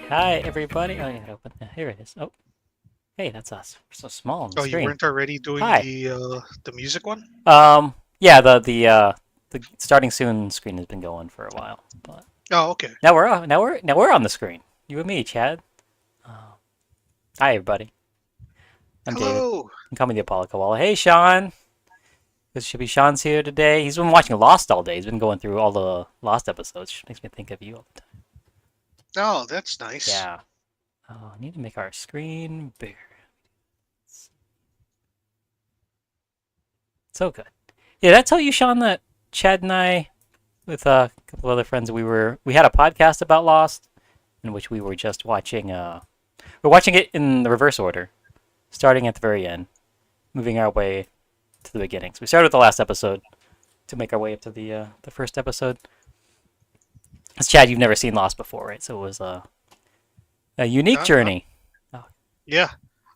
Hi, everybody. Oh, yeah, open. Here it is. Oh, hey, that's us. We're so small on the Oh, you screen. weren't already doing Hi. the music one? Yeah, the starting soon screen has been going for a while, but Oh, okay. now we're on the screen. You and me, Chad. Uh, Hi, everybody. I'm David. Hello. You can call me the Apollo Koala. Hey, Sean. This should be Sean's here today. He's been watching Lost all day. He's been going through all the Lost episodes. Which makes me think of you all the time. Oh, that's nice. Yeah. Oh, I need to make our screen bigger. So good. Yeah, did I tell you, Sean, that Chad and I, with a couple of other friends, we had a podcast about Lost, in which we were just watching. We're watching it in the reverse order, starting at the very end, moving our way to the beginning. So we started with the last episode to make our way up to the first episode. As Chad, you've never seen Lost before, right? So it was a unique Not journey. Oh, yeah.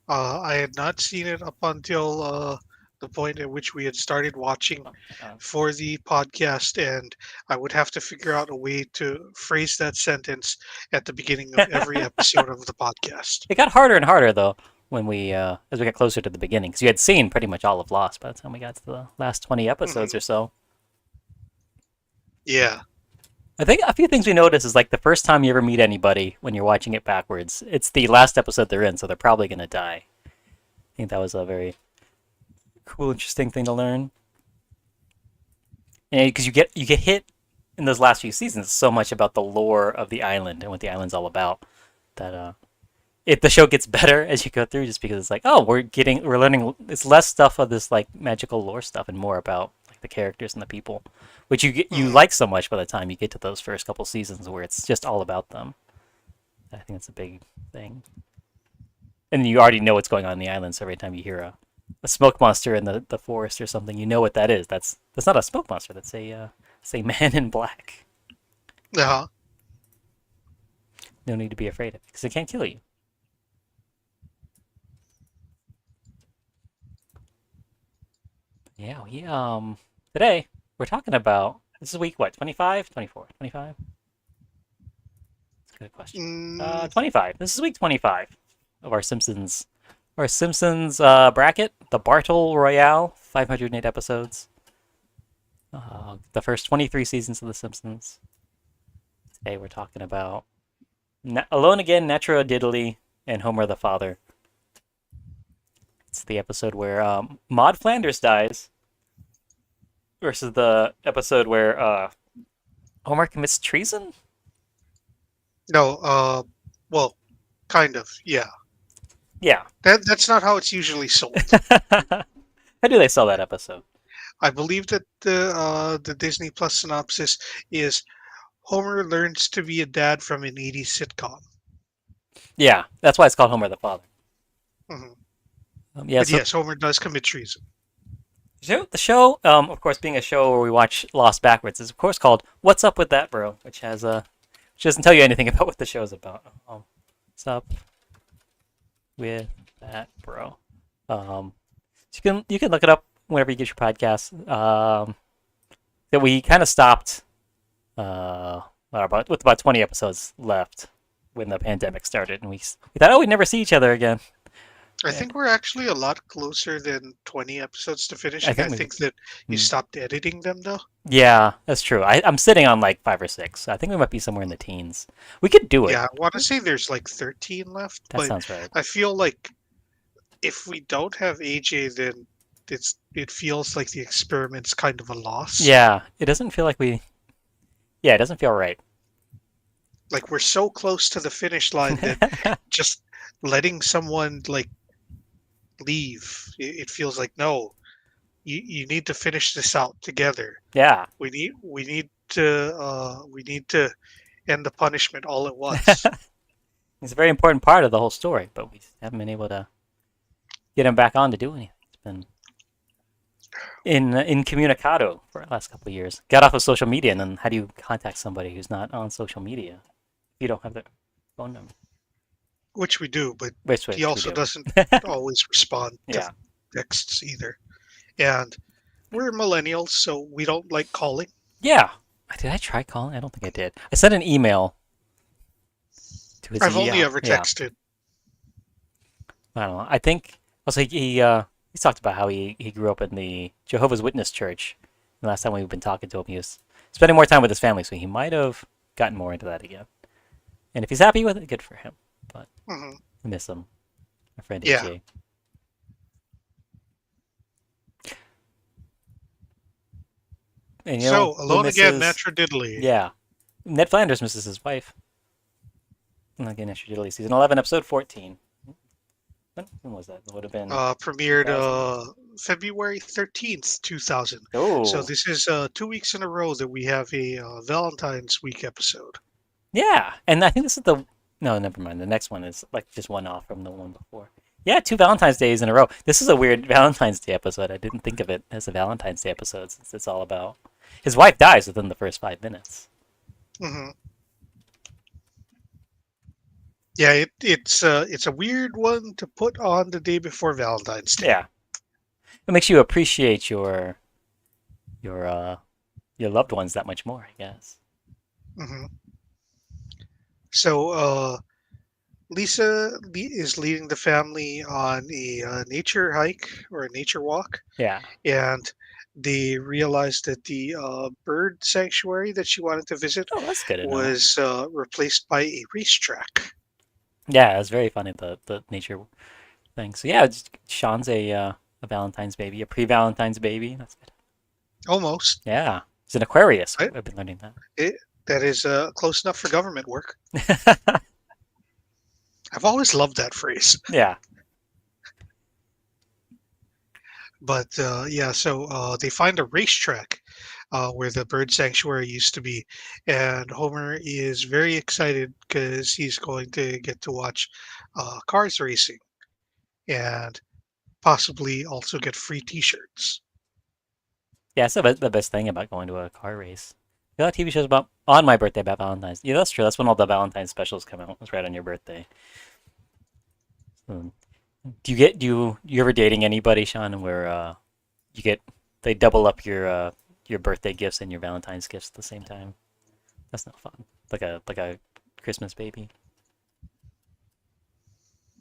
I had not seen it up until the point at which we had started watching uh, for the podcast, and I would have to figure out a way to phrase that sentence at the beginning of every episode of the podcast. it got harder and harder though when as we got closer to the beginning, because you had seen pretty much all of Lost by the time we got to the last 20 episodes Hmm. or so. Yeah. I think a few things we notice is like the first time you ever meet anybody when you're watching it backwards, it's the last episode they're in, so they're probably gonna die. I think that was a very cool, interesting thing to learn. And because you get hit in those last few seasons so much about the lore of the island and what the island's all about that if the show gets better as you go through, just because it's like, oh, we're learning, it's less stuff of this like magical lore stuff and more about like the characters and the people, which you Hmm. like so much by the time you get to those first couple seasons where it's just all about them. I think that's a big thing. And you already know what's going on in the island, so every time you hear a smoke monster in the forest or something, you know what that is. That's not a smoke monster. That's a man in black. Uh-huh. No need to be afraid of it because it can't kill you. Yeah, today we're talking about this is week what, 25, 24, 25? That's a good question. Mm, 25. This is week 25 of our Simpsons bracket, the Bartle Royale, 508 episodes. The first 23 seasons of The Simpsons. Today we're talking about Alone Again, Natura-diddly, and Homer the Father. It's the episode where Maud Flanders dies versus the episode where Homer commits treason. no, well, kind of, yeah. Yeah. That's not how it's usually sold. How do they sell that episode? I believe that the Disney Plus synopsis is Homer learns to be a dad from an '80s sitcom. Yeah, that's why it's called Homer the Father. Hmm. Yeah, But so yes, Homer does commit treason. the show, of course, being a show where we watch Lost backwards, is of course called "What's Up with That, Bro," which doesn't tell you anything about what the show's about. What's up with that, bro? You can look it up whenever you get your podcast. That we kind of stopped with about 20 episodes left when the pandemic started, and we thought, oh, we'd never see each other again. I Yeah. think we're actually a lot closer than 20 episodes to I finishing. I think we. think that you Hmm. stopped editing them though. Yeah, that's true. I'm sitting on like 5 or 6. I think we might be somewhere in the teens. We could do it. Yeah, I want to say there's like 13 left, That but sounds right. I feel like if we don't have AJ, then it feels like the experiment's kind of a loss. Yeah, it doesn't feel like we. Yeah, it doesn't feel right. Like we're so close to the finish line that just letting someone like leave, it feels like no, you need to finish this out together. Yeah, We need to end the punishment all at once. it's a very important part of the whole story, but we just haven't been able to get him back on to do anything. It's been incommunicado for the last couple of years. Got off of social media, and then how do you contact somebody who's not on social media if you don't have their phone number? Which we do, but Which he we also do. doesn't always respond to Yeah, texts either. And we're millennials, so we don't like calling. yeah. Did I try calling? I don't think I did. I sent an email to his I've only ever Yeah. texted. I don't know. I think also he talked about how he grew up in the Jehovah's Witness church. The last time we've been talking to him, he was spending more time with his family, so he might have gotten more into that again. And if he's happy with it, good for him. But Hmm. I miss him, my friend Yeah. AJ. And So, who alone again, misses? Natura-diddly. Yeah, Ned Flanders misses his wife. And again, Extra Diddly, season 11, episode 14. When was that? It would have been Premiered 2000. February 13th, 2000. So Oh, this is 2 weeks in a row that we have a Valentine's Week episode. yeah. And I think this is the. No, never mind. The next one is like just one off from the one before. Yeah, 2 Valentine's Days in a row. This is a weird Valentine's Day episode. I didn't think of it as a Valentine's Day episode since it's all about his wife dies within the first 5 minutes. Hmm. Yeah, it's a weird one to put on the day before Valentine's Day. Yeah, it makes you appreciate your uh your loved ones that much more, I guess. Hmm. So Lisa is leading the family on a nature hike or a nature walk, Yeah. and they realized that the bird sanctuary that she wanted to visit Oh, that's good to know. was replaced by a racetrack. Yeah, it was very funny the nature thing. So yeah, Sean's a Valentine's baby, a pre-Valentine's baby. That's good. Almost. Yeah, he's an Aquarius. I, I've been learning it, that is close enough for government work. that. I've always loved that phrase. Yeah. But yeah, so they find a racetrack where the bird sanctuary used to be, and Homer is very excited because he's going to get to watch cars racing. And possibly also get free T-shirts. Yeah, it's the best thing about going to a car race. A lot of TV shows about on my birthday about Valentine's. Yeah, that's true. That's when all the Valentine's specials come out. It's right on your birthday. So, do you ever dating anybody, Sean, where you get they double up your birthday gifts and your Valentine's gifts at the same time? That's not fun. Like a Christmas baby.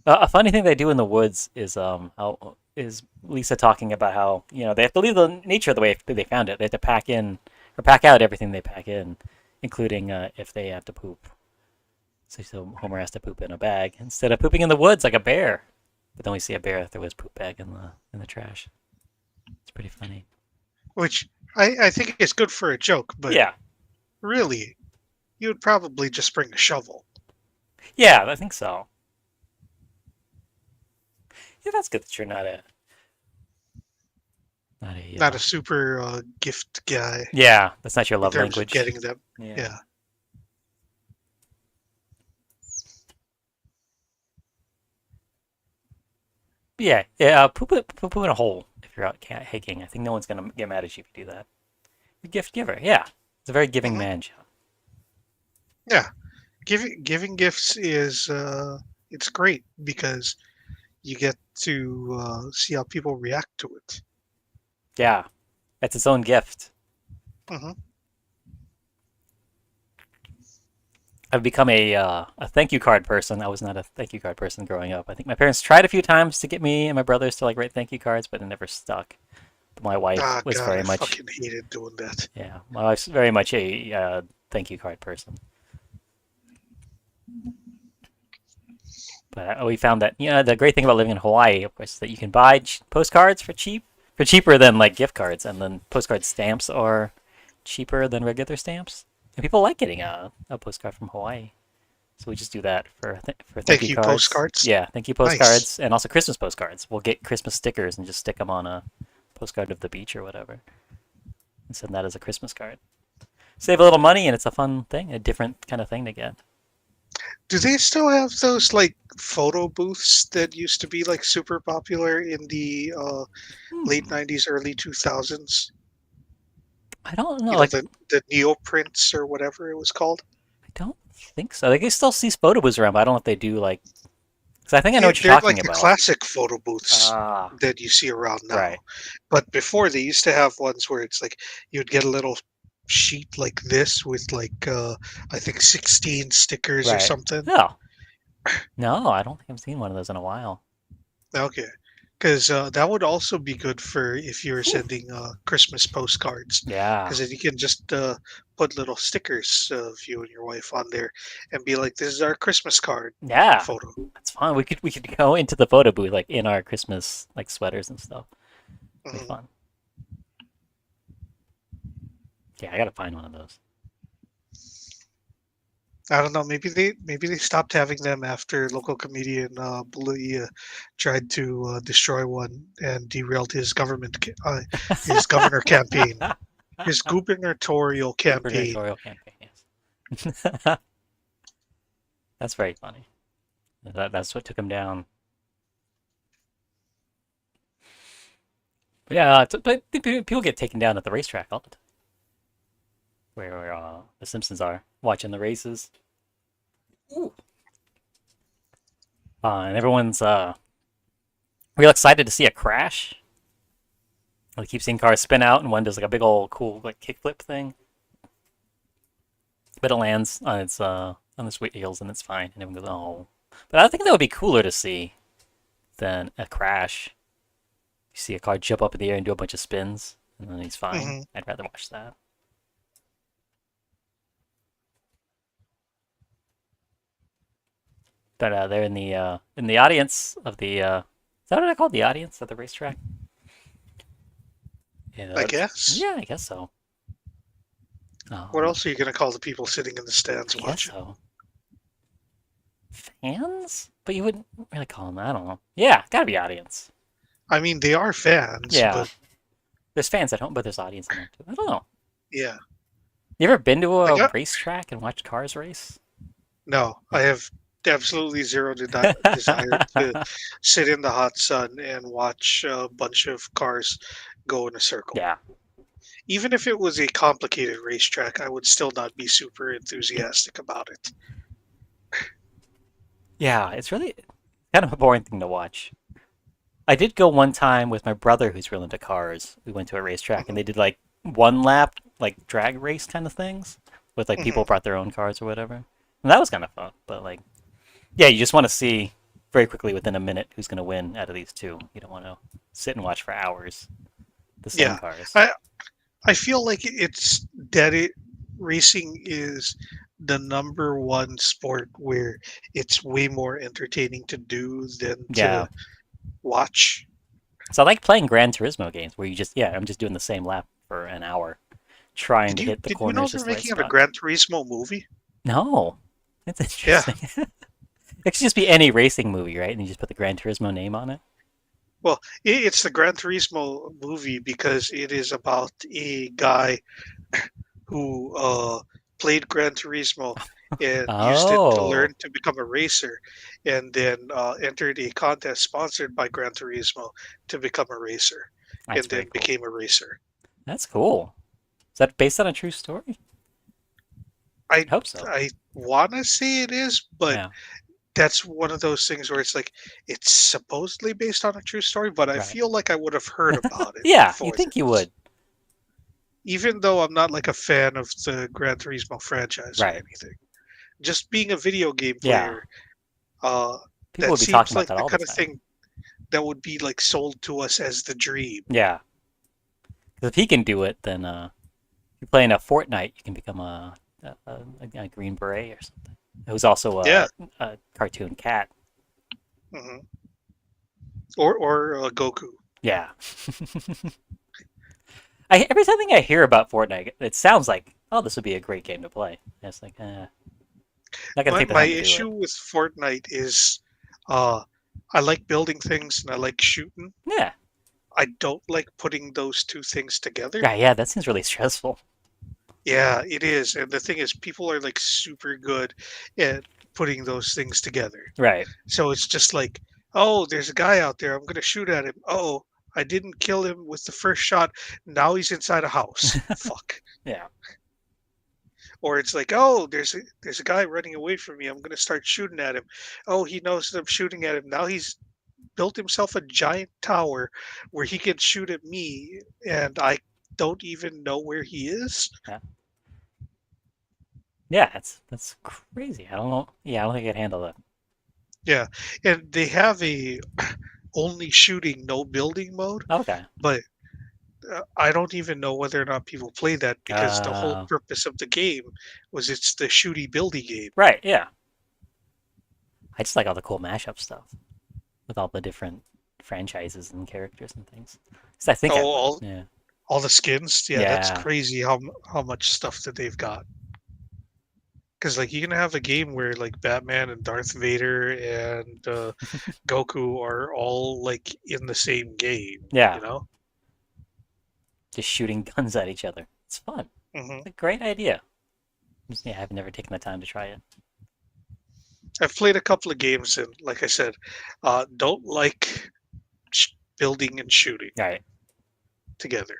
A funny thing they do in the woods is how is Lisa talking about how they have to leave the nature the way they found it. They have to pack in or pack out everything they pack in, including if they have to poop. So Homer has to poop in a bag instead of pooping in the woods like a bear. But then we see a bear throw his poop bag in the trash. It's pretty funny. Which I think is good for a joke, but Yeah, really, you would probably just bring a shovel. yeah, I think so. Yeah, that's good that you're not a Not a super gift guy yeah, that's not your in love terms of language. getting them. Yeah. Yeah. Yeah, yeah. Poop in a hole if you're out hiking. I think no one's gonna get mad at you if you do that. You're a gift giver. Yeah, it's a very giving Hmm. man, John. Yeah. Giving gifts is it's great because you get to see how people react to it. Yeah, that's its own gift. Hmm. I've become a thank you card person. I was not a thank you card person growing up. I think my parents tried a few times to get me and my brothers to like write thank you cards, but it never stuck. But my wife Ah, was God, very I much fucking hated doing that. yeah, my wife's very much a thank you card person. But we found that the great thing about living in Hawaii, of course, is that you can buy postcards for cheaper than like gift cards, and then postcard stamps are cheaper than regular stamps. And people like getting a postcard from Hawaii, so we just do that for thank Thank you you, cards. postcards. Yeah, thank you Nice. postcards, and also Christmas postcards. We'll get Christmas stickers and just stick them on a postcard of the beach or whatever, and send that as a Christmas card. Save a little money, and it's a fun thing, a different kind of thing to get. Do they still have those like photo booths that used to be like super popular in the late Hmm. 90s, early 2000s? I don't know. You know, Like the neoprints or whatever it was called. I don't think so. Like, I still see photo booths around, but I don't know if they do like. Because I think I know Yeah, what you're they're like talking the about. classic photo booths Ah, that you see around now. right, But before they used to have ones where it's like you'd get a little sheet like this with like I think 16 stickers or right. something. No, no, I don't think I've seen one of those in a while. Okay. Because that would also be good for if you're Whew. sending Christmas postcards. Yeah, Because then you can just put little stickers of you and your wife on there and be like, "This is our Christmas card yeah, photo." that's fun. We could go into the photo booth like in our Christmas like sweaters and stuff. It'd be Mhm. fun. Yeah, I gotta find one of those. I don't know. Maybe they stopped having them after local comedian Bully tried to destroy one and derailed his governor campaign, his gubernatorial campaign. Gubernatorial campaign. Yes, that's very funny. That's what took him down. But yeah, but people get taken down at the racetrack all the time, where the Simpsons are watching the races. Ooh. And everyone's real excited to see a crash. They keep seeing cars spin out, and one does like a big old cool like kickflip thing, but it lands on its wheels and it's fine, and everyone goes, "Oh!" But I think that would be cooler to see than a crash. You see a car jump up in the air and do a bunch of spins, and then he's fine. Hmm. I'd rather watch that. But they're in the audience of the is that what I call the audience at the racetrack? Yeah, I guess. yeah, I guess so. What Um, else are you gonna call the people sitting in the stands I guess watching? so. Fans? But you wouldn't really call them. I don't know. Yeah, gotta be audience. I mean, they are fans, Yeah, but there's fans at home, but there's audience in there too. I don't know. yeah. You ever been to Like, a racetrack and watched cars race? no, I Yeah, have. absolutely zero desire to sit in the hot sun and watch a bunch of cars go in a circle. Yeah. Even if it was a complicated racetrack, I would still not be super enthusiastic about it. Yeah, it's really kind of a boring thing to watch. I did go one time with my brother who's real into cars. We went to a racetrack and Hmm. they did like one lap, like drag race kind of things with like people Hmm. brought their own cars or whatever. And that was kind of fun. But like, yeah, you just want to see very quickly within a minute who's going to win out of these two. You don't want to sit and watch for hours the same Yeah, cars. I I feel like it's that it racing is the number one sport where it's way more entertaining to do than Yeah. to watch. So I like playing Gran Turismo games where you just, yeah, I'm just doing the same lap for an hour trying to hit the Did you know corners they're just the right making a spot. Gran Turismo movie? No. It's Yeah. interesting. It could just be any racing movie, right? And you just put the Gran Turismo name on it. Well, it's the Gran Turismo movie because it is about a guy who played Gran Turismo and used it to Oh, learn to become a racer, and then entered a contest sponsored by Gran Turismo to become a racer, that's and very then cool. became a racer. That's cool. Is that based on a true story? I I hope so. I want to say it is, but Yeah, that's one of those things where it's like it's supposedly based on a true story, but I right. feel like I would have heard about it Yeah, you before think you this. would. Even though I'm not like a fan of the Gran Turismo franchise or Right. anything. Just being a video game Yeah. player, uh, People that would be talking seems about like that the all the kind of time. thing that would be like sold to us as the dream. Yeah. Because if he can do it, then if you're playing a Fortnite, you can become a Green Beret or something. It was also Yeah. a cartoon cat. Hmm. Or Goku. Yeah. Every time I hear about Fortnite, it sounds like, oh, this would be a great game to play. And it's like, not gonna My take the my time to do issue it. with Fortnite is, uh, I like building things and I like shooting. Yeah. I don't like putting those two things together. Yeah, yeah, that seems really stressful. Yeah, it is. And the thing is, people are like super good at putting those things together. Right. So it's just like, oh, there's a guy out there. I'm gonna shoot at him. Oh, I didn't kill him with the first shot. Now he's inside a house. Fuck. Yeah. Or it's like, oh, there's a guy running away from me. I'm gonna start shooting at him. Oh, he knows that I'm shooting at him. Now he's built himself a giant tower where he can shoot at me, and I don't even know where he is. Yeah. Yeah, that's crazy. I don't know. Yeah, I don't think I can handle that. Yeah, and they have a only shooting, no building mode, Okay. but I don't even know whether or not people play that because the whole Uh, purpose of the game was it's the shooty buildy game. right. Yeah. I just like all the cool mashup stuff with all the different franchises and characters and things. So I think I Oh, would. all Yeah. all the skins, yeah, that's Yeah. crazy how much stuff that they've got. Because like you can have a game where like Batman and Darth Vader and Goku are all like in the same game, Yeah. you know? Just shooting guns at each other. It's fun. Hmm. It's a great idea. Yeah, I've never taken the time to try it. I've played a couple of games and like I said, don't like building and shooting All right. together.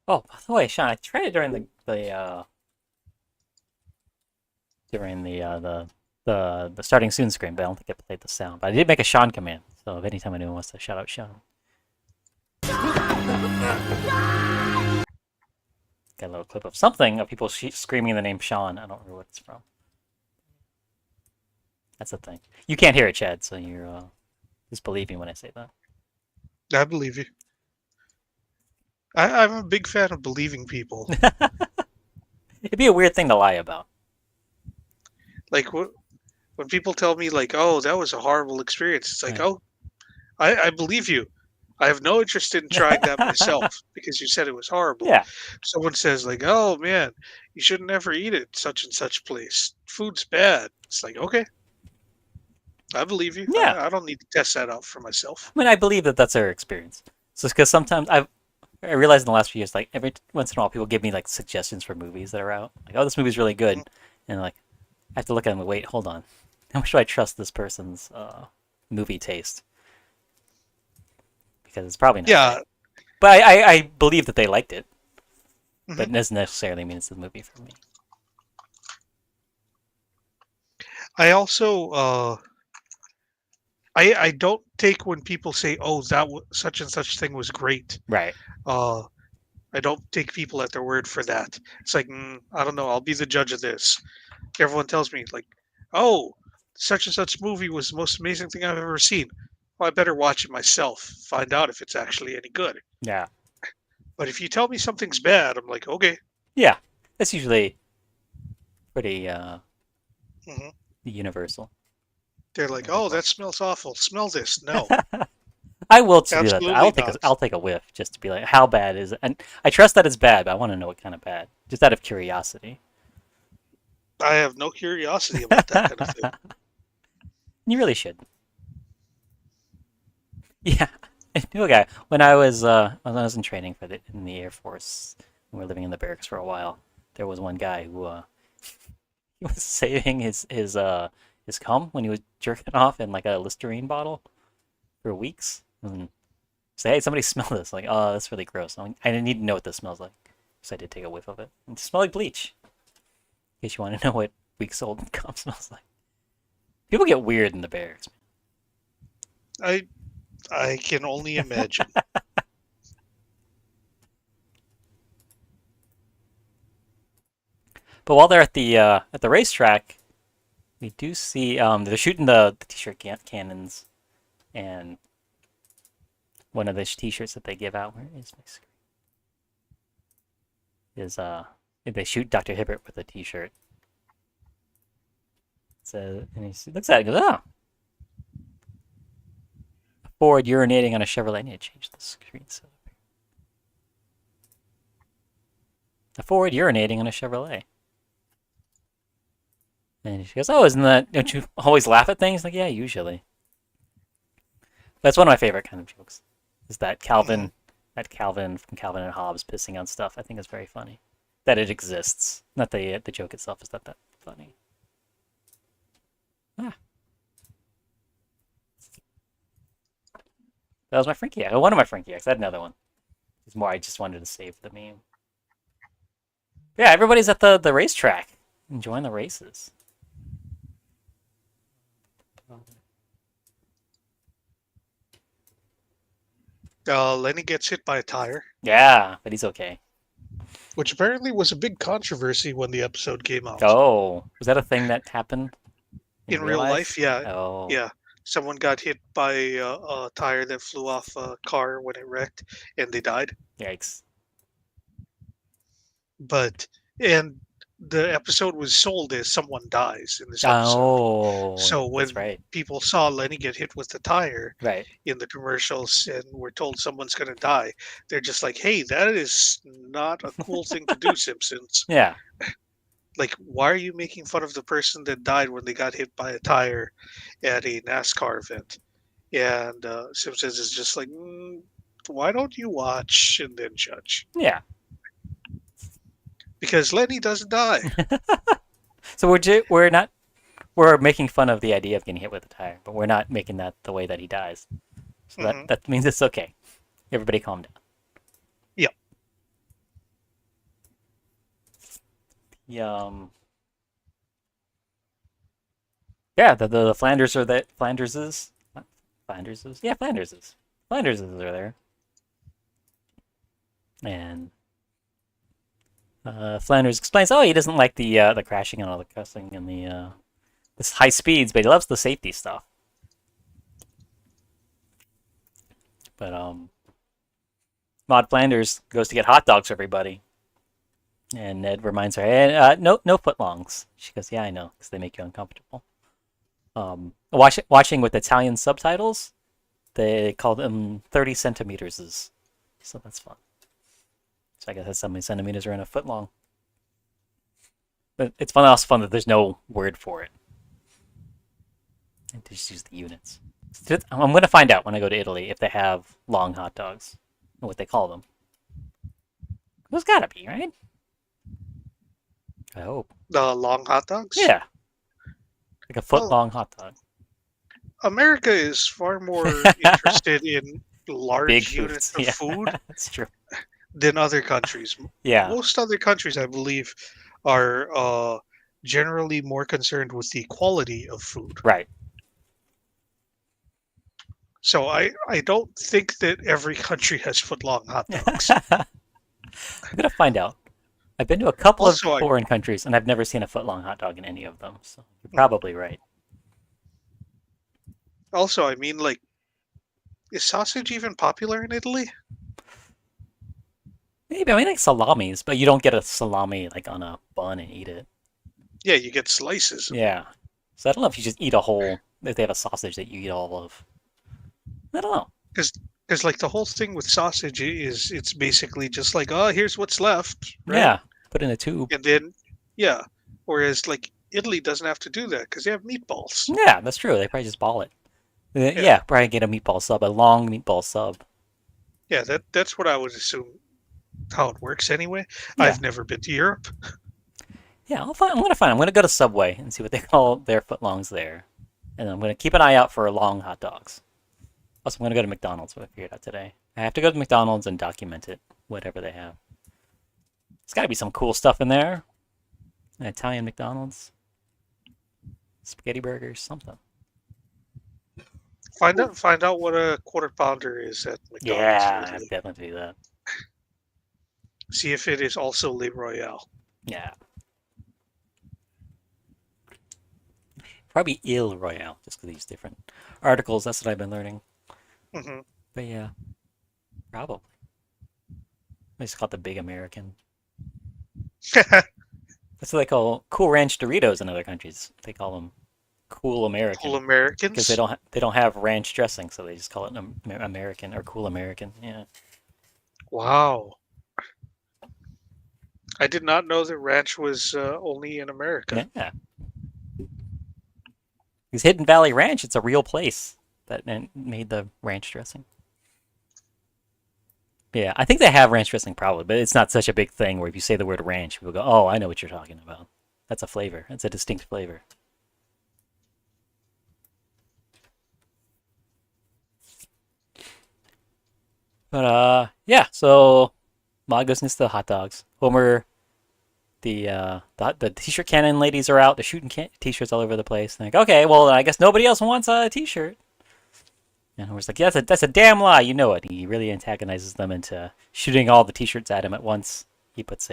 Oh, by the way, Sean, I tried it during the starting soon screen, but I don't think it played the sound. But I did make a Sean command, so if anytime anyone wants to shout out Sean, got a little clip of something of people screaming the name Sean. I don't remember what it's from. That's the thing. You can't hear it, Chad, so you're just believe me when I say that. I believe you. I'm a big fan of believing people. It'd be a weird thing to lie about. Like when people tell me like, "Oh, that was a horrible experience," it's like, Right. "Oh, I believe you. I have no interest in trying that myself because you said it was horrible." Yeah. Someone says like, "Oh man, you should never eat at such and such place. Food's bad." It's like, okay, I believe you. Yeah. I don't need to test that out for myself. I mean, I believe that that's their experience. So it's because sometimes I realized in the last few years, like every once in a while, people give me like suggestions for movies that are out. Like, oh, this movie's really good, Mhm. and like I have to look at them and wait, hold on, how much do I trust this person's movie taste? Because it's probably not right. Yeah. But I believe that they liked it, but hmm it doesn't necessarily mean it's the movie for me. I also I don't take when people say, "Oh, such and such thing was great." Right. Uh, I don't take people at their word for that. It's like, I don't know. I'll be the judge of this. Everyone tells me like, "Oh, such and such movie was the most amazing thing I've ever seen." Well, I better watch it myself, find out if it's actually any good. Yeah. But if you tell me something's bad, I'm like, okay. Yeah. That's usually pretty hmm universal They're for like, the most "Oh, part. that smells awful. Smell this." No, I will to do that. absolutely I'll not. take a whiff just to be like, how bad is it? And I trust that it's bad, but I want to know what kind of bad, just out of curiosity. I have no curiosity about that kind of thing. You really should. Yeah. I knew a guy when I was in training in the Air Force. We were living in the barracks for a while. There was one guy who he was saving his cum when he was jerking off in like a Listerine bottle for weeks. And say, hey, somebody smell this. Like, oh, that's really gross. I need to know what this smells like. So I did take a whiff of it. It smelled like bleach. In case you want to know what weeks old cum smells like. People get weird in the barracks. I I can only imagine. But while they're at the racetrack, we do see they're shooting the t-shirt cannons, and one of the t-shirts that they give out. Where is my screen? Is they shoot Dr. Hibbert with a t-shirt. So and he looks at it and goes, "Oh, Ford urinating on a Chevrolet." I need to change the screen. So a Ford urinating on a Chevrolet. And she goes, "Oh, isn't that? Don't you always laugh at things?" Like, yeah, usually. That's one of my favorite kind of jokes. Is Mhm. that Calvin from Calvin and Hobbes pissing on stuff. I think is very funny. That it exists. Not the joke itself is not that funny. Ah, that was my Frankie. One of my Frankie acts. I had another one. It's more. I just wanted to save the meme. Yeah, everybody's at the racetrack, enjoying the races. Lenny gets hit by a tire, Yeah, but he's okay. which apparently was a big controversy when the episode came out. Oh, was that a thing that happened in In real real life? life, yeah, Oh, yeah. Someone got hit by a tire that flew off a car when it wrecked, and they died. yikes. But and the episode was sold as someone dies in this episode. Oh, So that's when right. people saw Lenny get hit with the tire Right. in the commercials and were told someone's going to die, they're just like, "Hey, that is not a cool thing to do, Simpsons. Yeah. Like, why are you making fun of the person that died when they got hit by a tire at a NASCAR event?" And Simpsons is just like, "Why don't you watch and then judge? Yeah. Because Lenny doesn't die." So we're making fun of the idea of getting hit with a tire, but we're not making that the way that he dies. So hmm that means it's okay. Everybody calm down. Yep. Yum. Yeah, the Flanders are that Flanderses. Flanderses? Yeah, Flanderses. Flanderses are there. And Flanders explains, oh, he doesn't like the crashing and all the cussing and the this high speeds, but he loves the safety stuff. But Maud Flanders goes to get hot dogs for everybody, and Ned reminds her, hey, no footlongs. She goes, yeah, I know, because they make you uncomfortable. Watching with Italian subtitles, they call them 30 centimeters, so that's fun. So I guess that's how many centimeters are in a foot long. But it's also fun that there's no word for it. And to just use the units. I'm going to find out when I go to Italy if they have long hot dogs, or what they call them. There's got to be, right? I hope. The long hot dogs? Yeah, like a foot Well, long hot dog. America is far more interested in Big large units foods. of Yeah, food that's true. than other countries. Yeah, Most other countries, I believe, are generally more concerned with the quality of food. right. So I don't think that every country has foot-long hot dogs. I'm gonna find out. I've been to a couple of Also, I foreign countries, and I've never seen a foot long hot dog in any of them. So you're probably right. I mean, like, is sausage even popular in Italy? Maybe I mean like salamis, but you don't get a salami like on a bun and eat it. Yeah, you get slices of it. Yeah. So I don't know if you just eat a whole. If they have a sausage that you eat all of. I don't know. Because like the whole thing with sausage is it's basically just like, oh, here's what's left, right? Yeah. Put in a tube. And then, yeah. Whereas like Italy doesn't have to do that because they have meatballs. Yeah, that's true. They probably just ball it. Yeah, Yeah, probably get a meatball sub, a long meatball sub. yeah. That's what I would assume how it works anyway. Yeah. I've never been to Europe. Yeah, I'll find. I'm gonna find. I'm gonna go to Subway and see what they call their footlongs there, and I'm gonna keep an eye out for long hot dogs. Also, I'm gonna go to McDonald's. What I figured out today. I have to go to McDonald's and document it, whatever they have. There's got to be some cool stuff in there. An Italian McDonald's, spaghetti burgers, something. Find out what a quarter pounder is at McDonald's in Yeah, I Italy. definitely do that. See if it is also Le Royale. Yeah, probably Il Royale, just because these different articles. That's what I've been learning. Hmm. But yeah, probably. They just call it the Big American. That's what they call Cool Ranch Doritos in other countries. They call them Cool Cool American because Americans. they don't have ranch dressing, so they just call it American or Cool American. Yeah, Wow. I did not know that ranch was only in America. yeah. Because Hidden Valley Ranch, it's a real place that made the ranch dressing. Yeah, I think they have ranch dressing probably, but it's not such a big thing where if you say the word ranch, people go, "Oh, I know what you're talking about." That's a flavor. It's a distinct flavor. But yeah. So Maud goes into the hot dogs. Homer, the t-shirt cannon ladies are out. They're shooting t-shirts all over the place. And like, okay, well, I guess nobody else wants a t-shirt. And Homer's like, yeah, that's a damn lie. You know it. He really antagonizes them into shooting all the t-shirts at him at once. He puts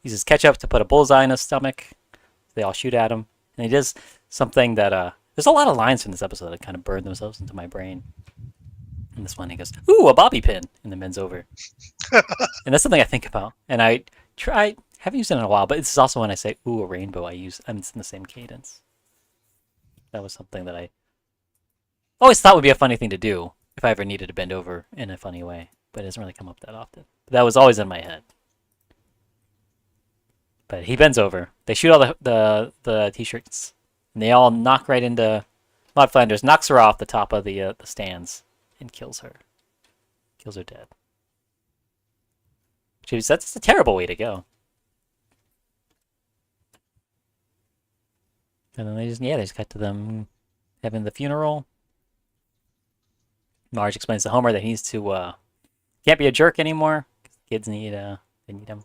uses ketchup to put a bullseye in his stomach. They all shoot at him, and he does something that there's a lot of lines from this episode that kind of burn themselves into my brain. And this one, he goes, "Ooh, a bobby pin," and then bends over, and that's something I think about. And I haven't used it in a while, but this is also when I say "ooh, a rainbow." It's in the same cadence. That was something that I always thought would be a funny thing to do if I ever needed to bend over in a funny way, but it doesn't really come up that often. But that was always in my head. But he bends over. They shoot all the t-shirts, and they all knock right into Maud Flanders. Knocks her off the top of the stands and kills her. Kills her dead. That's a terrible way to go. And then they just cut to them having the funeral. Marge explains to Homer that he needs to can't be a jerk anymore. Kids need they need him.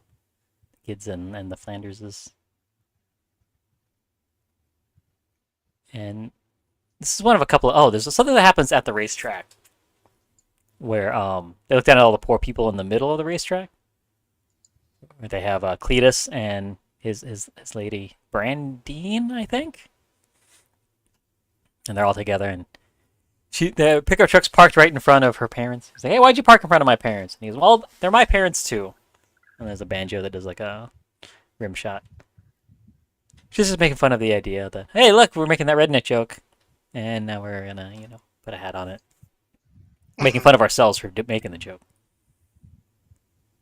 Kids and the Flanderses. And this is one of a couple of there's something that happens at the racetrack where they look down at all the poor people in the middle of the racetrack. Where they have Cletus and his lady Brandine, I think. And they're all together, and the pickup truck's parked right in front of her parents. She's like, "Hey, why'd you park in front of my parents?" And he goes, "Well, they're my parents too." And there's a banjo that does like a rim shot. She's just making fun of the idea that, hey, look, we're making that redneck joke, and now we're gonna, put a hat on it, making fun of ourselves for making the joke.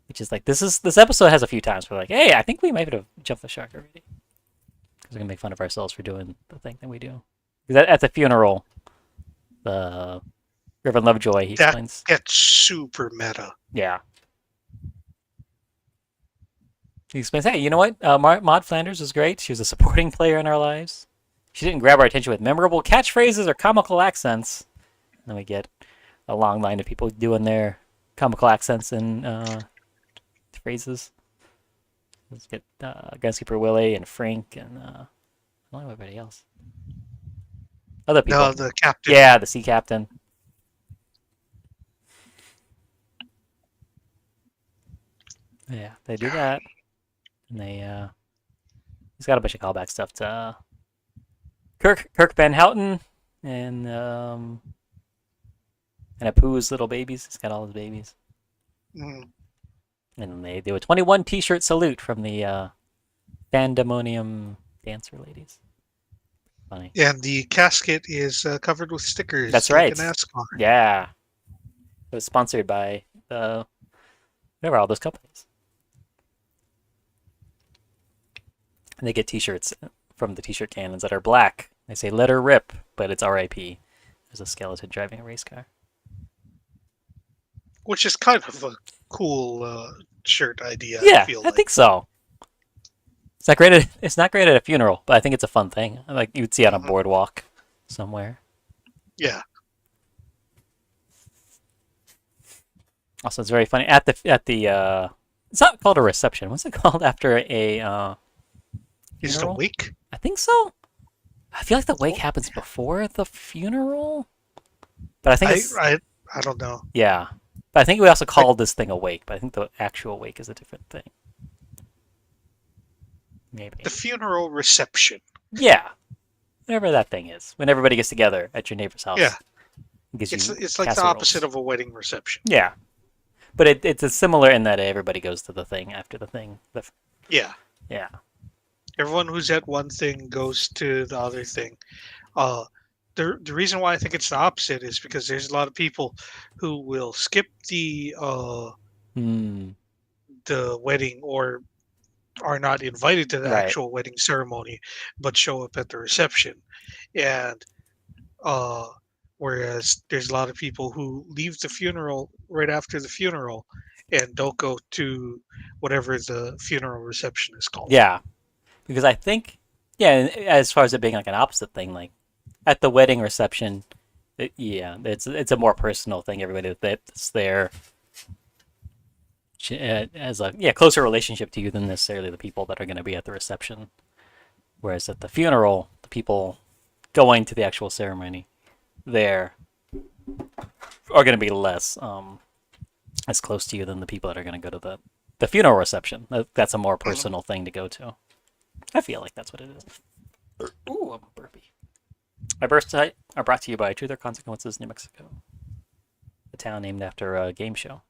Which is like this episode has a few times where we're like, hey, I think we might have jumped the shark already, because we're gonna make fun of ourselves for doing the thing that we do. Because at the funeral, the Reverend Lovejoy, he explains. That's super meta. Yeah. He explains, hey, you know what? Maud Flanders was great. She was a supporting player in our lives. She didn't grab our attention with memorable catchphrases or comical accents. And then we get a long line of people doing their comical accents and phrases. Let's get Gunskipper Willie and Frank and I don't know everybody else. Other people. No, the captain. Yeah, the sea captain. Yeah, they do that. And he's got a bunch of callback stuff to Kirk Van Houten and Apu's little babies. He's got all his babies. Mm. And then they do a 21 t-shirt salute from the Pandemonium dancer ladies. Funny. And the casket is covered with stickers. That's like right. a NASCAR. Yeah. It was sponsored by whatever, all those companies. And they get t-shirts from the t-shirt cannons that are black. They say "Let her rip," but it's R.I.P. There's a skeleton driving a race car. Which is kind of a cool shirt idea. Yeah, feel I think so. It's not great. It's not great at a funeral, but I think it's a fun thing. Like you'd see on a boardwalk somewhere. Yeah. Also, it's very funny at the It's not called a reception. What's it called after a Is it a funeral? wake? I think so. I feel like the wake happens before the funeral, but I think it's I don't know. yeah. But I think we also called this thing a wake. But I think the actual wake is a different thing. Maybe. The funeral reception. Yeah. Whatever that thing is. When everybody gets together at your neighbor's house. Yeah. Gives It's you like the casseroles. opposite of a wedding reception. Yeah. But it's a similar in that everybody goes to the thing after the thing. Yeah. Yeah. Everyone who's at one thing goes to the other thing. The reason why I think it's the opposite is because there's a lot of people who will skip the wedding or are not invited to the Right. actual wedding ceremony, but show up at the reception. And whereas there's a lot of people who leave the funeral right after the funeral and don't go to whatever the funeral reception is called. Yeah. Because I think, yeah, as far as it being like an opposite thing, like at the wedding reception, it's a more personal thing. Everybody that's there has a closer relationship to you than necessarily the people that are going to be at the reception. Whereas at the funeral, the people going to the actual ceremony there are going to be less as close to you than the people that are going to go to the funeral reception. That's a more personal thing to go to. I feel like that's what it is. Ooh, I'm burpy. My birthday are brought to you by Truth or Consequences, New Mexico, a town named after a game show.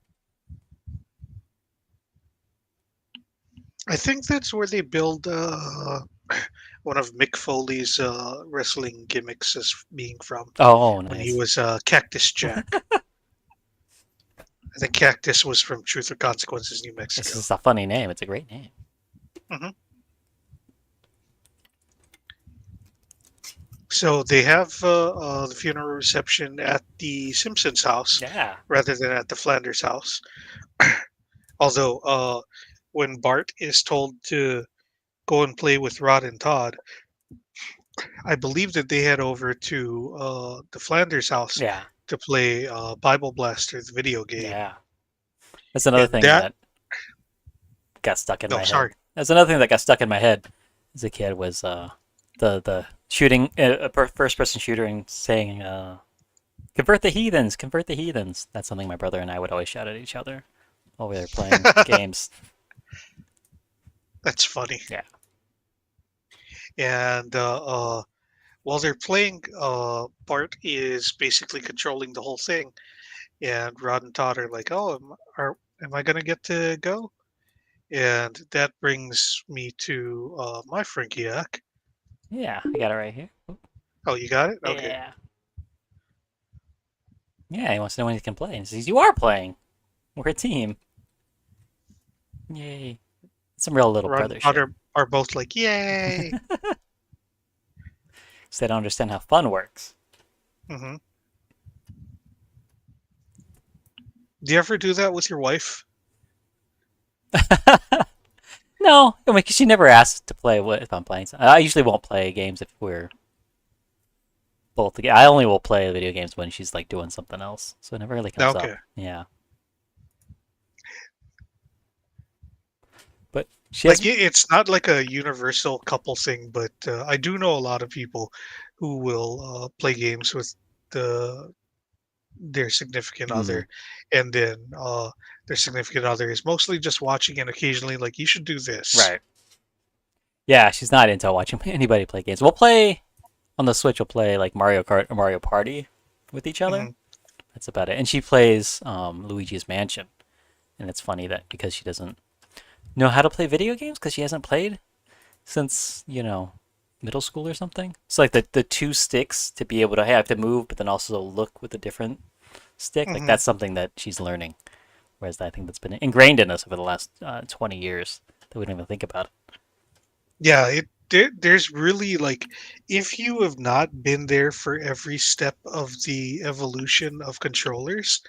I think that's where they build one of Mick Foley's wrestling gimmicks as being from. Oh, nice. When he was Cactus Jack. I think Cactus was from Truth or Consequences, New Mexico. This is a funny name. It's a great name. Mm-hmm. So they have the funeral reception at the Simpsons house rather than at the Flanders house. Although when Bart is told to go and play with Rod and Todd, I believe that they head over to the Flanders house to play Bible Blaster, the video game. Yeah. That's another thing that got stuck in my head. Sorry. That's another thing that got stuck in my head as a kid was the shooting, first-person shooter and saying, convert the heathens, convert the heathens. That's something my brother and I would always shout at each other while we were playing games. That's funny. Yeah. And while they're playing, Bart is basically controlling the whole thing. And Rod and Todd are like, oh, am I going to get to go? And that brings me to my Frankiac. Yeah, I got it right here. Oh, you got it? Okay. Yeah. Yeah, he wants to know when he can play. And he says, you are playing. We're a team. Yay. Some real little brother shit. Are both like, yay! So they don't understand how fun works. Mm-hmm. Do you ever do that with your wife? No, I mean, 'cause she never asks to play if I'm playing. I usually won't play games if we're both together. I only will play video games when she's like doing something else, so it never really comes up. Okay. Yeah, but she has. Like it's not like a universal couple thing, but I do know a lot of people who will play games with the their significant Mm, other, and then their significant other is mostly just watching and occasionally like you should do this. right. Yeah, she's not into watching anybody play games. We'll play on the Switch. We'll play like Mario Kart or Mario Party with each other. Hmm. That's about it. And she plays Luigi's Mansion, and it's funny that because she doesn't know how to play video games because she hasn't played since middle school or something. It's like the two sticks to be able to have to move, but then also look with a different stick. Like Hmm. that's something that she's learning. Whereas I think that's been ingrained in us over the last 20 years that we don't even think about it. Yeah, there's really like if you have not been there for every step of the evolution of controllers,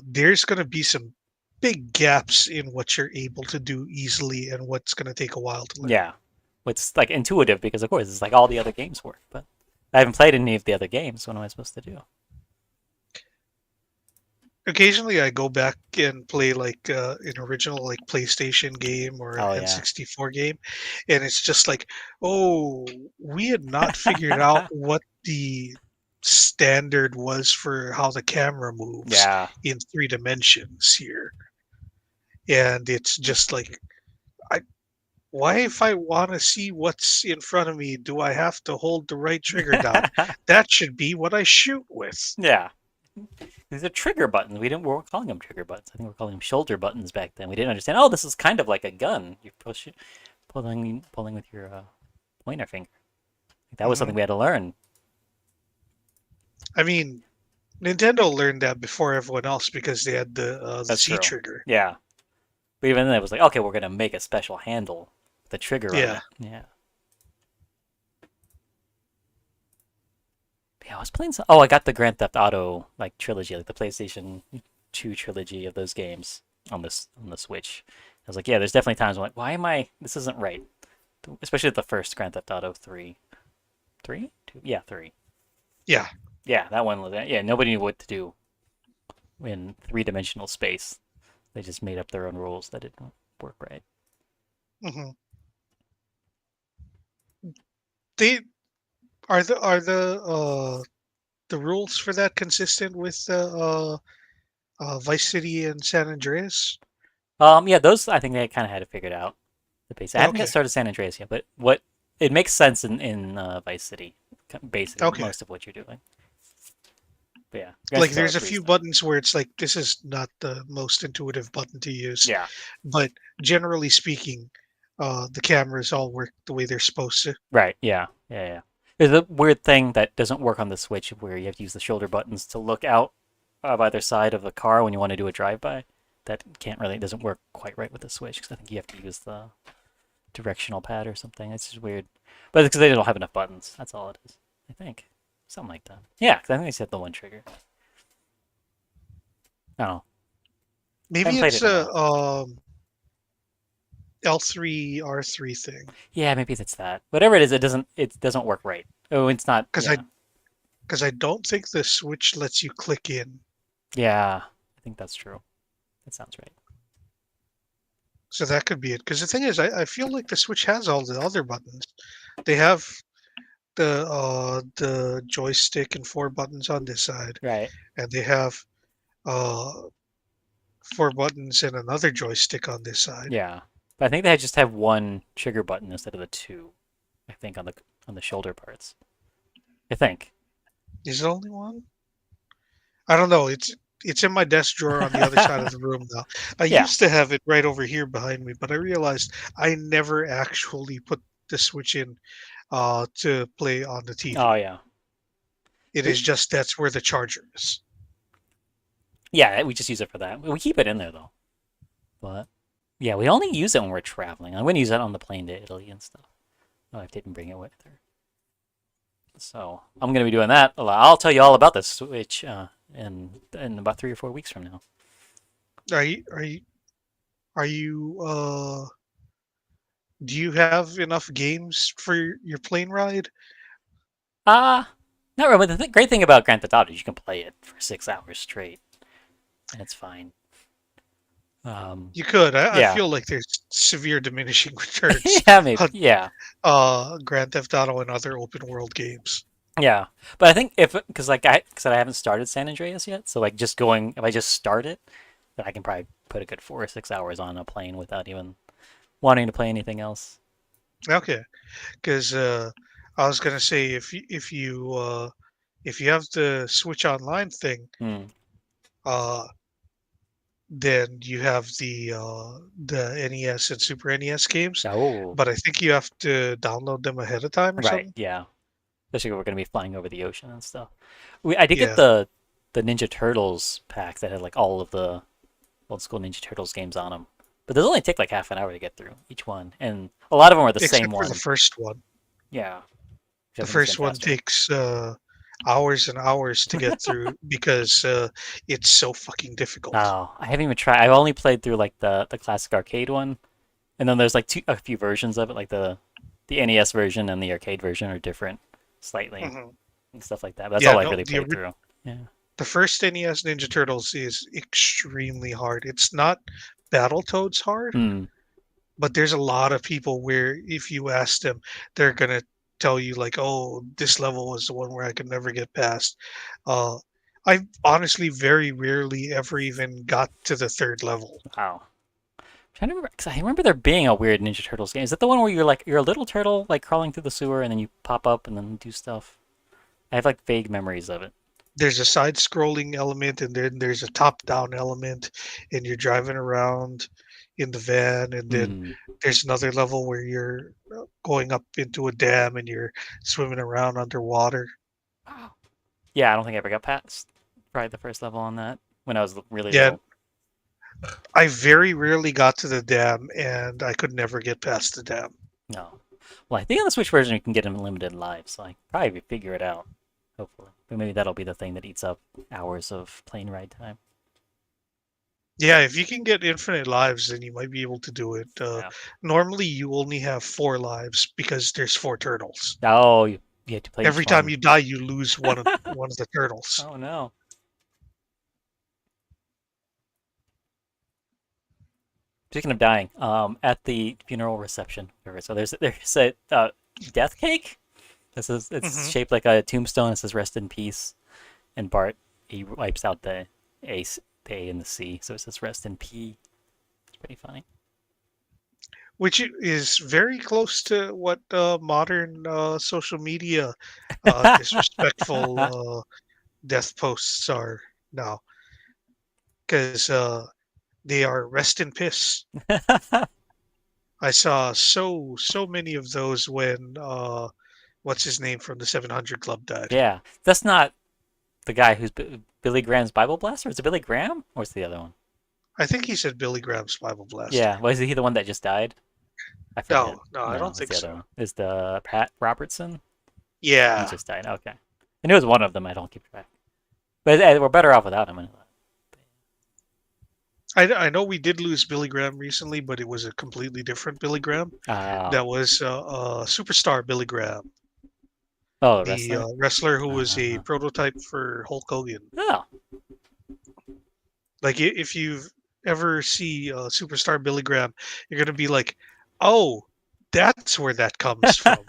there's going to be some big gaps in what you're able to do easily and what's going to take a while to learn. Yeah, it's like intuitive because of course it's like all the other games work, but I haven't played any of the other games. What am I supposed to do? Occasionally, I go back and play like an original like PlayStation game or an Oh yeah. N64 game, and it's just like, oh, we had not figured out what the standard was for how the camera moves Yeah. in 3 dimensions here, and it's just like, I why if I want to see what's in front of me, do I have to hold the right trigger down? That should be what I shoot with. Yeah. These are trigger buttons. We weren't calling them trigger buttons. I think we were calling them shoulder buttons back then. We didn't understand. Oh, this is kind of like a gun. You're pulling with your pointer finger. That was Hmm. something we had to learn. I mean, Nintendo learned that before everyone else because they had the That's Z true. trigger. Yeah. But even then, it was like, okay, we're gonna make a special handle, with the trigger on Yeah. it. Yeah. Yeah, I was playing some. Oh, I got the Grand Theft Auto like trilogy, like the PlayStation 2 trilogy of those games on the Switch. I was like, yeah, there's definitely times I'm like, why am I? This isn't right. Especially the first Grand Theft Auto 3. 3? 2? Yeah, 3. Yeah. Yeah, that one was. Yeah, nobody knew what to do in three-dimensional space. They just made up their own rules that didn't work right. Hmm. They are the rules for that consistent with Vice City and San Andreas? Yeah, those I think they kind of had it figured out. The base. I haven't got Okay. started San Andreas yet, but what it makes sense in Vice City, basically Okay. most of what you're doing. But yeah, Grand Like Theft Auto there's a 3 is few fun. buttons where it's like this is not the most intuitive button to use, Yeah, but generally speaking, the cameras all work the way they're supposed to. right. Yeah, yeah, yeah. There's a weird thing that doesn't work on the Switch where you have to use the shoulder buttons to look out of either side of the car when you want to do a drive-by. That can't really doesn't work quite right with the Switch because I think you have to use the directional pad or something. It's just weird, but it's because they don't have enough buttons. That's all it is. I think something like that. Yeah, 'cause I think they said the one trigger. I don't know. I haven't Maybe played it's it in a a while. L3 R3 thing Yeah, maybe it's that. Whatever it is, it doesn't work right. Oh, it's not. because I Yeah, because I don't think the Switch lets you click in. yeah. I think that's true. That sounds right. So that could be it. Because the thing is, I feel like the Switch has all the other buttons. They have the joystick and 4 buttons on this side, Right. and they have uh 4 buttons and another joystick on this side. Yeah. But I think they just have one trigger button instead of the two. I think on the shoulder parts. I think. Is it only one? I don't know. It's in my desk drawer on the other side of the room now. I Yeah. used to have it right over here behind me, but I realized I never actually put the Switch in to play on the Oh TV. yeah. It We is just that's where the charger is. yeah, we just use it for that. We keep it in there though. But yeah, we only use it when we're traveling. I'm gonna use it on the plane to Italy and stuff. Oh, I didn't bring it with her. So I'm gonna be doing that a lot. I'll tell you all about the Switch in about 3 or 4 weeks from now. Are you are you are you Do you have enough games for your plane ride? Ah, not really. But the great thing about Grand Theft Auto is you can play it for 6 hours straight, and it's fine. Um, You could. I yeah, feel like there's severe diminishing returns yeah, maybe, on yeah, Grand Theft Auto and other open world games. yeah. But I think if because like I haven't started San Andreas yet, so like just going if I just start it, then I can probably put a good 4 or 6 hours on a plane without even wanting to play anything else. Okay, because I was gonna say if you have the Switch Online thing, Hmm. uh, then you have the NES and Super NES games, Oh, but I think you have to download them ahead of time or right, something. yeah. Especially if we're gonna be flying over the ocean and stuff. I did get Yeah. the Ninja Turtles pack that had like all of the old school Ninja Turtles games on them. But those only take like half an hour to get through each one, and a lot of them are the same Except for the one. first one. Yeah, which I The think is first even one faster. takes hours and hours to get through because it's so fucking difficult. Oh, I haven't even tried. I've only played through like the classic arcade one, and then there's like a few versions of it, like the NES version and the arcade version are different slightly Hmm. and stuff like that. But that's Yeah, all I've no, really played through. Yeah. the first NES Ninja Turtles is extremely hard. It's not Battletoads hard, Hmm. but there's a lot of people where if you ask them, they're gonna tell you like, "Oh, this level was the one where I could never get past." Uh, I honestly very rarely ever even got to the third level. Wow. Trying to remember, cause I remember there being a weird Ninja Turtles game. Is that the one where you're a little turtle like crawling through the sewer and then you pop up and then do stuff? I have like vague memories of it. There's a side-scrolling element, and then there's a top-down element, and you're driving around in the van, and then Hmm. there's another level where you're going up into a dam and you're swimming around underwater. Yeah, I don't think I ever got past probably the first level on that when I was really Yeah, little. I very rarely got to the dam, and I could never get past the dam. No. Well, I think on the Switch version you can get unlimited lives, so I probably figure it out. Hopefully, but maybe that'll be the thing that eats up hours of plane ride time. Yeah, if you can get infinite lives, then you might be able to do it. Yeah. Normally, you only have 4 lives because there's 4 turtles. Oh, you have to play each Every time one. you die, you lose one of the turtles. Oh no. Speaking of dying, at the funeral reception, so there's a death cake. This is it's Hmm. shaped like a tombstone. It says "Rest in peace," and Bart he wipes out A, the A and the C, so it says "Rest in P." It's pretty funny. Which is very close to what modern social media disrespectful death posts are now, because they are rest in piss. I saw so many of those when what's his name from the 700 Club died. Yeah, that's not the guy who's Billy Graham's Bible Blaster. Is it Billy Graham or is it the other one? I think he said Billy Graham's Bible Blaster. Yeah, was he the one that just died? I forget. No, no, I No, don't it's think the other so. one. Is the Pat Robertson? He Yeah, just died. Okay, I knew it was one of them. I don't keep track. But we're better off without him. Anyway. I know we did lose Billy Graham recently, but it was a completely different Billy Graham. Uh, That was superstar Billy Graham, oh, the the wrestler. wrestler who was a Uh, prototype for Hulk Hogan. oh, Like if you've ever see superstar Billy Graham, you're gonna be like, oh, that's where that comes from.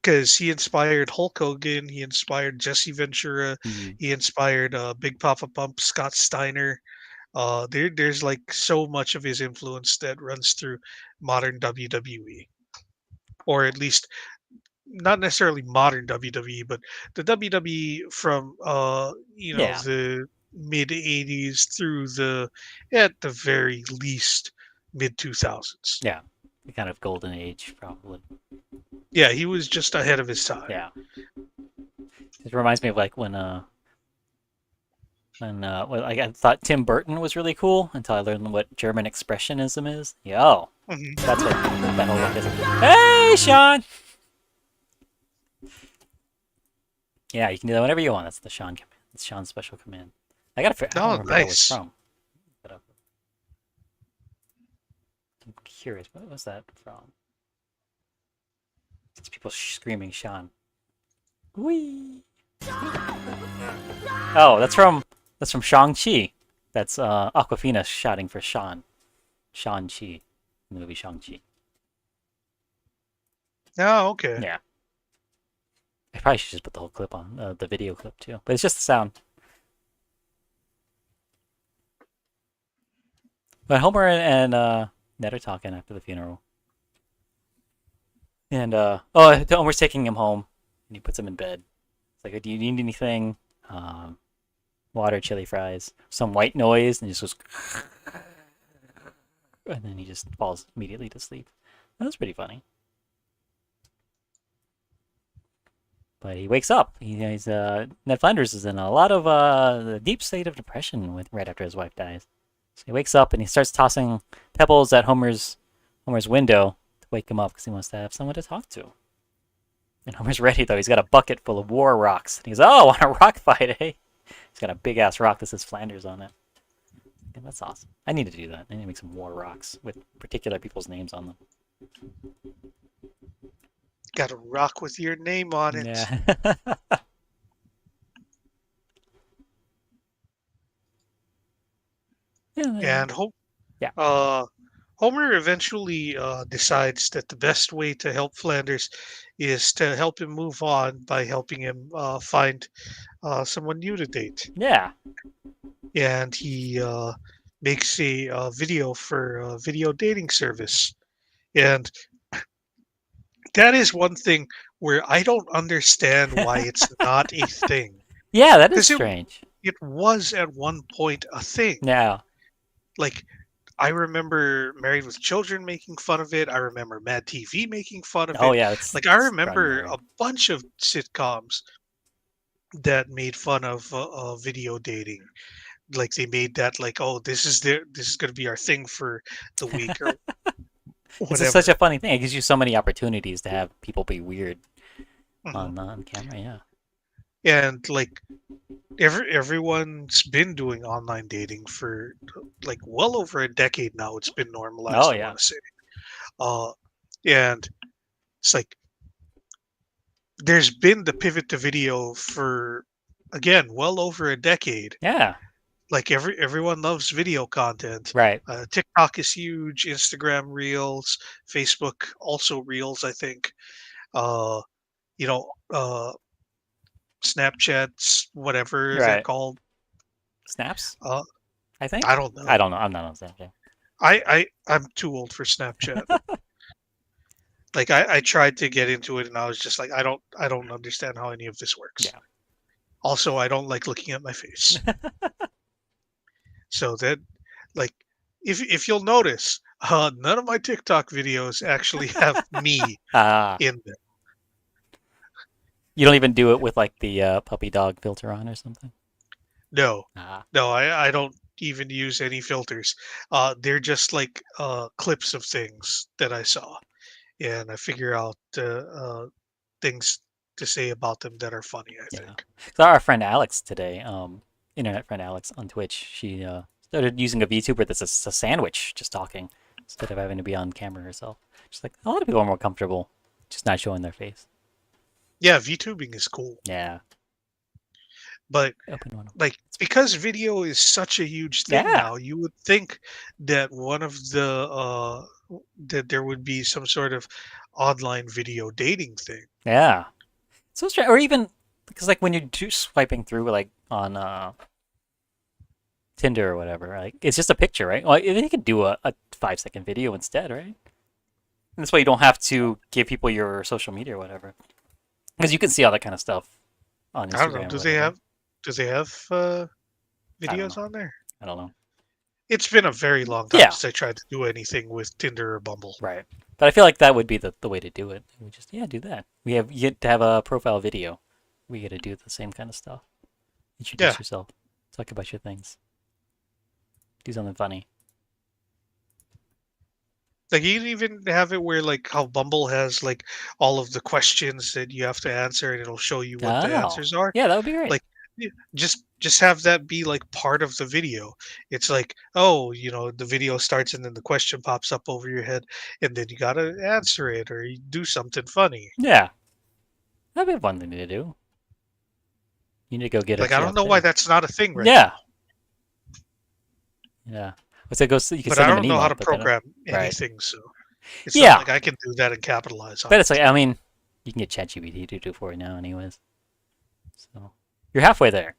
Because he inspired Hulk Hogan, he inspired Jesse Ventura, Hmm. he inspired Big Papa Pump, Scott Steiner. There's like so much of his influence that runs through modern WWE, or at least not necessarily modern WWE, but the WWE from Yeah, the mid '80s through the at the very least mid 2000s. yeah. The kind of golden age, probably. Yeah, he was just ahead of his time. Yeah. It reminds me of like when like, I thought Tim Burton was really cool until I learned what German expressionism is. Yo, Mhm. that's what that whole look is. Hey, Sean. Yeah, you can do that whenever you want. That's the Sean command. It's Sean's special command. I don't Oh, remember where that was nice. from. But, I'm curious. What was that from? It's people screaming Sean. Whee! Oh, that's from Shang-Chi. That's Aquafina shouting for Sean. Shang-Chi. In the movie Shang-Chi. Oh, okay. Yeah. I probably should just put the whole clip on, the video clip too. But it's just the sound. But Homer and Ned are talking after the funeral. And Homer's taking him home, and he puts him in bed. It's like, do you need anything? Um, Water, chili fries, some white noise, and he just goes, and then he just falls immediately to sleep. That was pretty funny. But he wakes up. He's Ned Flanders is in a lot of the deep state of depression right after his wife dies. So he wakes up and he starts tossing pebbles at Homer's window to wake him up because he wants to have someone to talk to. And Homer's ready though. He's got a bucket full of war rocks. And he goes, "Oh, want a rock fight, eh?" He's got a big ass rock that says Flanders on it. Yeah, that's awesome. I need to do that. I need to make some war rocks with particular people's names on them. Got a rock with your name on it. Yeah. And Yeah. Homer eventually decides that the best way to help Flanders is to help him move on by helping him find someone new to date. Yeah. And he makes a video for a video dating service. And that is one thing where I don't understand why it's not a thing. Yeah, that is Because strange. it was at one point a thing. Yeah. Like, I remember Married with Children making fun of it. I remember Mad TV making fun of Oh it. yeah, it's Like, I it's remember primary. a bunch of sitcoms that made fun of video dating. Like, they made that like, oh, this is going to be our thing for the week or It's just such whatever. a funny thing. It gives you so many opportunities to have people be weird Hmm. on camera. Yeah. And like everyone's been doing online dating for like well over a decade now. It's been Oh normalized, I yeah. want to say. Uh, and it's like there's been the pivot to video for again well over a decade. Yeah. Like everyone loves video content. Right. TikTok is huge, Instagram Reels, Facebook also Reels, I think. Uh, you know, Snapchats, whatever they're Right. called. Snaps. Uh, I I think. don't I know. don't know. I'm not on Snapchat. I'm too old for Snapchat. Like I tried to get into it and I was just like I don't understand how any of this works. Yeah. Also, I don't like looking at my face. So that like if you'll notice, none of my TikTok videos actually have me Ah. in them. You don't even do it with like the puppy dog filter on or something. No. Ah. No, I don't even use any filters. They're just like clips of things that I saw, and I figure out things to say about them that are funny, I Yeah. think. So our friend Alex today, internet friend Alex on Twitch, she started using a VTuber that's a sandwich, just talking instead of having to be on camera herself. Just like a lot of people are more comfortable just not showing their face. Yeah, VTubing is cool, Yeah. but Open one. like because video is such a huge thing Yeah. now, you would think that one of the that there would be some sort of online video dating thing. Yeah. So strange. Or even because like when you're just swiping through like on Tinder or whatever, like it's just a picture, right? Well, you could do a 5 second video instead, right? And this way you don't have to give people your social media or whatever. Because you can see all that kind of stuff on I don't know. Instagram or whatever. Do they have I don't know. videos on there? I don't know. It's been a very long time Yeah, since I tried to do anything with Tinder or Bumble. right. But I feel like that would be the way to do it. We just do that. You get to have a profile video. We get to do the same kind of stuff. Yeah, Introduce yourself. Talk about your things. Do something funny. like you can even have it where like how Bumble has like all of the questions that you have to answer and it'll show you what the Oh, answers are. yeah, that would be great. Like just just have that be like part of the video. It's like, oh, the video starts and then the question pops up over your head, and then you gotta answer it or you do something funny. Yeah, that'd be a fun thing to do. You need to go get a Like, I don't chef know why there. that's not a thing right Yeah, now, yeah. Let's say go. You can but send I them an don't know how email, to but they don't. program Right. anything, so it's not Yeah, like I can do that and capitalize on but it's it. like I mean, you can get ChatGPT to do for you now, anyways. So you're halfway there.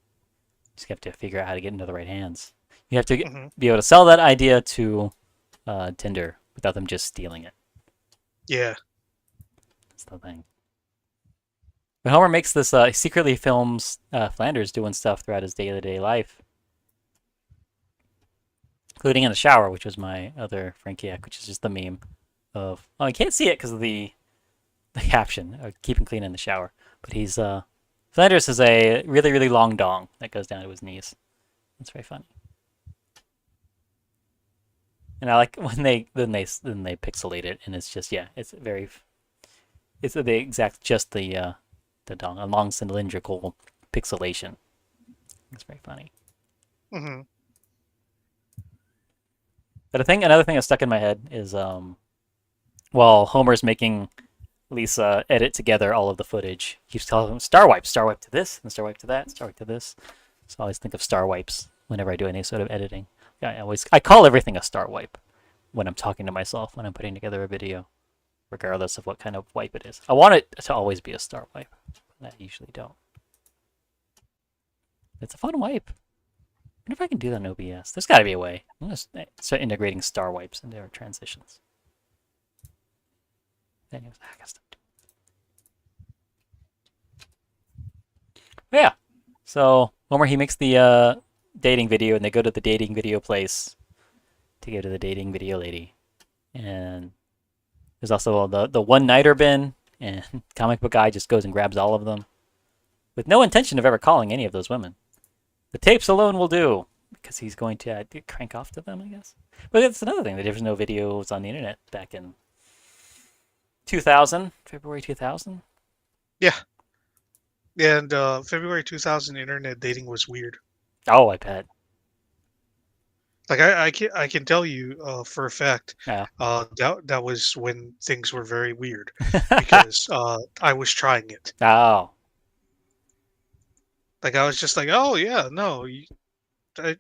Just have to figure out how to get into the right hands. You have to Hmm. be able to sell that idea to Tinder without them just stealing it. Yeah. That's the thing. But Homer makes this. He secretly films Flanders doing stuff throughout his day-to-day life, including in the shower, which was my other Frankiac, which is just the meme of. Oh, you can't see it because of the caption, "Keep him clean in the shower." But he's Flanders has a really really long dong that goes down to his knees. It's very funny. And I like when they pixelate it, and it's just it's very it's the exact just the dong, a long cylindrical pixelation. It's very funny. Hmm. But another thing that stuck in my head is while Homer's making Lisa edit together all of the footage, he keeps telling him star wipe to this, and star wipe to that, star wipe to this. So I always think of star wipes whenever I do any sort of editing. I call everything a star wipe when I'm talking to myself when I'm putting together a video, regardless of what kind of wipe it is. I want it to always be a star wipe, but I usually don't. It's a fun wipe. I wonder if I can do that in OBS. There's got to be a way. I'm going to start integrating star wipes into our transitions. Anyways, I guess. Yeah. So Homer he makes the dating video, and they go to the dating video place to go to the dating video lady, and there's also the one nighter bin, and comic book guy just goes and grabs all of them with no intention of ever calling any of those women. The tapes alone will do because he's going to crank off to them, I guess. But it's another thing that there was no videos on the internet back in 2000, February 2000. Yeah. And February 2000 internet dating was weird. Oh, I bet. Like I can tell you for a fact Yeah. that was when things were very weird because I was trying it. Oh, Like I was just like, oh yeah, no, I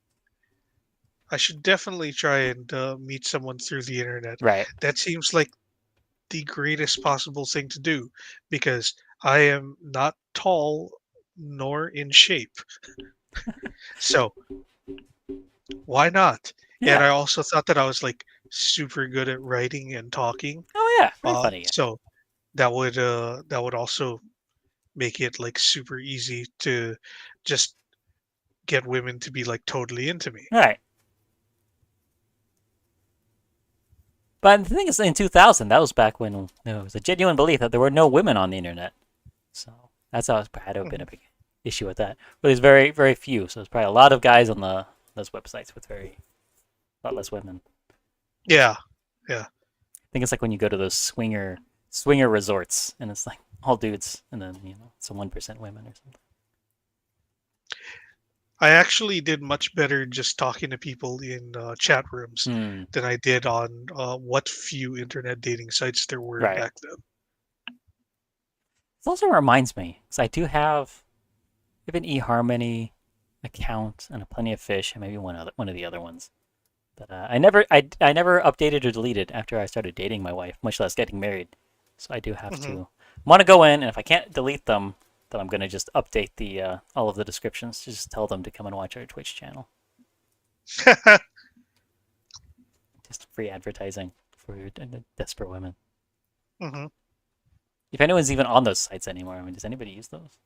I should definitely try and meet someone through the internet. right. That seems like the greatest possible thing to do because I am not tall nor in shape. So why not? And Yeah. I also thought that I was like super good at writing and talking. Oh, yeah. Very funny. So that would also make it like super easy to just get women to be like totally into me. Right. But the thing is, in 2000, that was back when there was a genuine belief that there were no women on the internet. So that's how it had to have been a Mhm. big issue with that. But there's very, very few. So there's probably a lot of guys on those websites with a lot less women. Yeah, yeah. I think it's like when you go to those swinger resorts, and it's like all dudes, and then it's a 1% women or something. I actually did much better just talking to people in chat rooms Hmm. than I did on what few internet dating sites there were Right. back then. It also reminds me, because I have an eHarmony account and a Plenty of Fish, and maybe one of the other ones. But I never updated or deleted after I started dating my wife, much less getting married. So I do have Hmm. to want to go in, and if I can't delete them, then I'm gonna just update the all of the descriptions. Just tell them to come and watch our Twitch channel. Just free advertising for desperate women. Hmm. If anyone's even on those sites anymore, I mean, does anybody use those?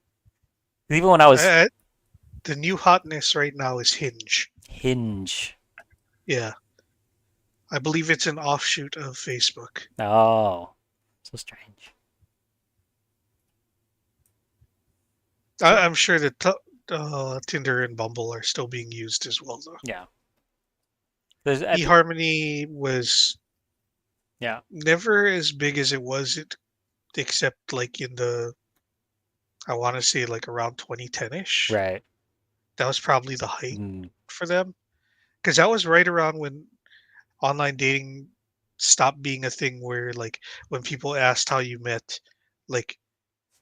Even when I was The new hotness right now is Hinge. Hinge. Yeah, I believe it's an offshoot of Facebook. Oh, so strange. I'm sure that Tinder and Bumble are still being used as well, though. Yeah. There's eHarmony was yeah. never as big as it was, except like in the, I want to say like around 2010-ish. Right. That was probably the height Mm, for them, because that was right around when online dating stopped being a thing where, like, when people asked how you met, like,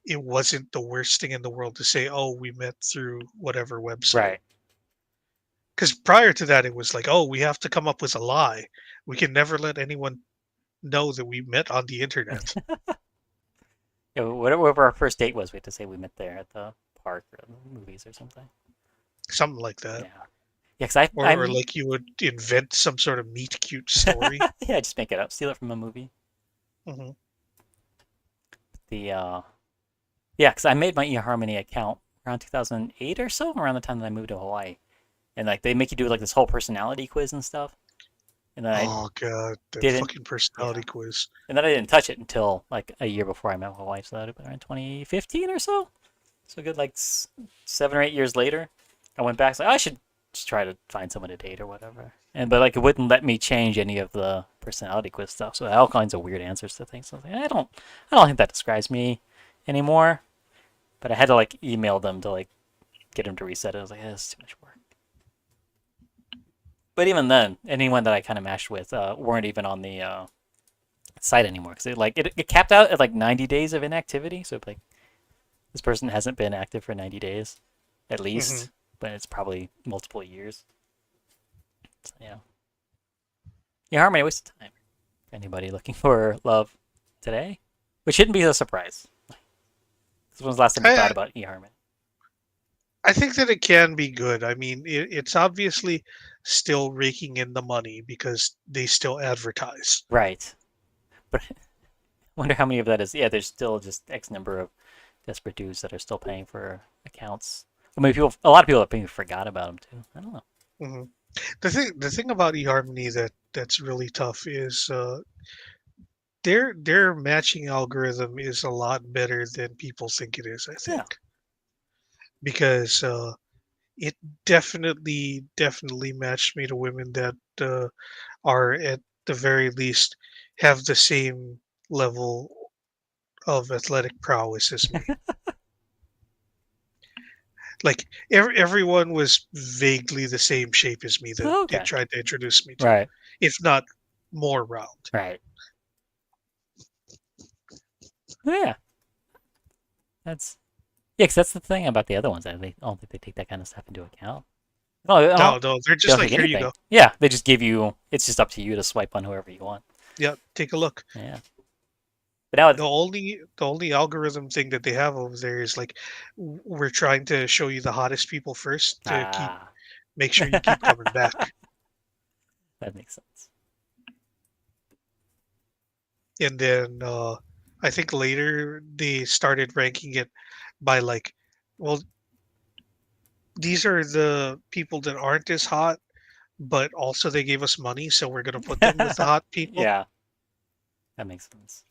it wasn't the worst thing in the world to say, "Oh, we met through whatever website." right. Because prior to that, it was like, "Oh, we have to come up with a lie. We can never let anyone know that we met on the internet." Yeah, whatever our first date was, we had to say we met there at the park or the movies or something. Something like that. Yeah. Yeah, because Or I'm like you would invent some sort of meet cute story. yeah, just make it up, steal it from a movie. Mhm. The Yeah, because I made my eHarmony account around 2008 or so, around the time that I moved to Hawaii, and like they make you do like this whole personality quiz and stuff, and then I Oh god, that didn't. fucking Yeah, personality quiz. and then I didn't touch it until like a year before I met my wife, so that would have been around 2015 or so. So good, like 7 or 8 years later, I went back. So I should just try to find someone to date or whatever. And but like it wouldn't let me change any of the personality quiz stuff. So all kinds of weird answers to things. So I was like, I don't think that describes me anymore. But I had to like email them to like get them to reset it. I was like, it's too much work. But even then, anyone that I kind of matched with weren't even on the site anymore because it capped out at like 90 days of inactivity. So like this person hasn't been active for 90 days at Mhm. least, but it's probably multiple years. So, yeah. Yeah, Harmony, waste of time. Anybody looking for love today? Which shouldn't be a surprise. This was the last time you thought I about eHarmony. I think that it can be good. I mean, it's obviously still raking in the money because they still advertise. Right. But I wonder how many of that is. Yeah, there's still just X number of desperate dudes that are still paying for accounts. I mean, a lot of people have maybe forgot about them too. I don't know. Mhm. The thing about eHarmony that's really tough is their matching algorithm is a lot better than people think it is. I Yeah. think because it definitely matched me to women that are at the very least have the same level of athletic prowess as me. Like everyone was vaguely the same shape as me that it Okay. tried to introduce me to, Right. if not more round. Right. Yeah. That's yeah. Because that's the thing about the other ones. I don't think they take that kind of stuff into account. No, No, no, they're they just don't like, take here you anything. go. Yeah, they just give you. It's just up to you to swipe on whoever you want. Yeah, take a look. Yeah. But now it's The only algorithm thing that they have over there is like, we're trying to show you the hottest people first to ah. make sure you keep coming back. That makes sense. And then I think later they started ranking it by like, well, these are the people that aren't as hot, but also they gave us money, so we're gonna put them with the hot people. Yeah, that makes sense.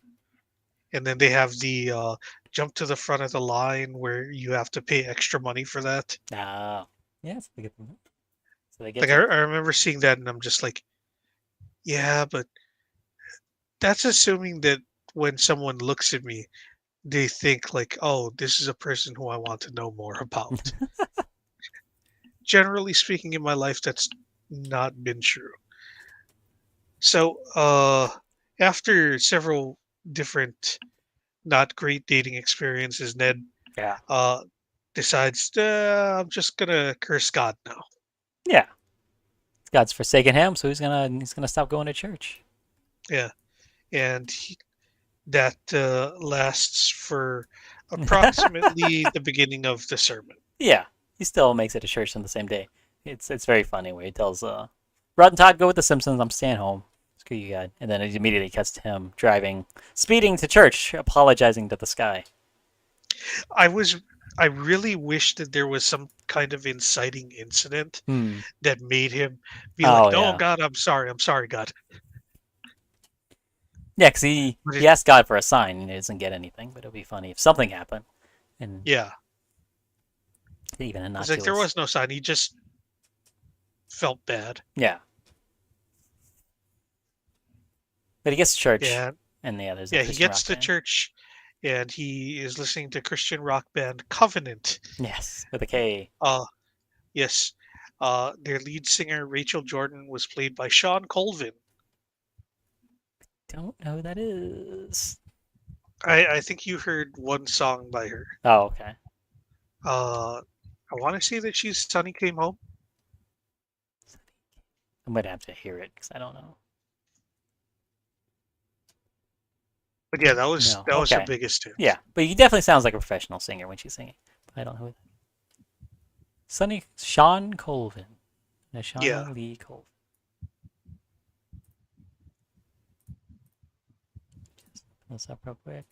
And then they have the jump to the front of the line where you have to pay extra money for that. Ah, yeah, so they Like get I, you. I remember seeing that, and I'm just like, yeah, but that's assuming that when someone looks at me, they think like, oh, this is a person who I want to know more about. Generally speaking, in my life, that's not been true. So, after several different not great dating experiences, Ned Yeah, uh, decides, I'm just gonna curse God now. yeah. God's forsaken him, so he's gonna stop going to church. Yeah, and that lasts for approximately the beginning of the sermon. Yeah, he still makes it to church on the same day. It's very funny where he tells Rod and Todd go with the Simpsons. I'm staying home. Screw you, God. And then it immediately cuts to him driving, speeding to church, apologizing to the sky. I was I really wish that there was some kind of inciting incident Hmm. that made him be Oh like, "No, yeah. God, I'm sorry, God." Yeah, because But he asked God for a sign and he doesn't get anything. But it'll be funny if something happened, and yeah, even it's like there innocuous. was no sign. He just felt bad. Yeah, but he gets to church, Yeah, and yeah, there's a yeah. He Christian gets rock to band. church, and he is listening to Christian rock band Covenant. Yes, with a K. Uh, Yes. Their lead singer, Rachel Jordan, was played by Sean Colvin. Don't know who that is. I think you heard one song by her. Oh, okay. I want to say that she's Sunny Came Home. I might have to hear it because I don't know. But yeah, that was No. that was her Okay. biggest hit. Yeah, but he definitely sounds like a professional singer when she's singing. But I don't know who. Sonny Sean Colvin. No, Yeah. Shauna Lee Colvin. Just pull this up real quick.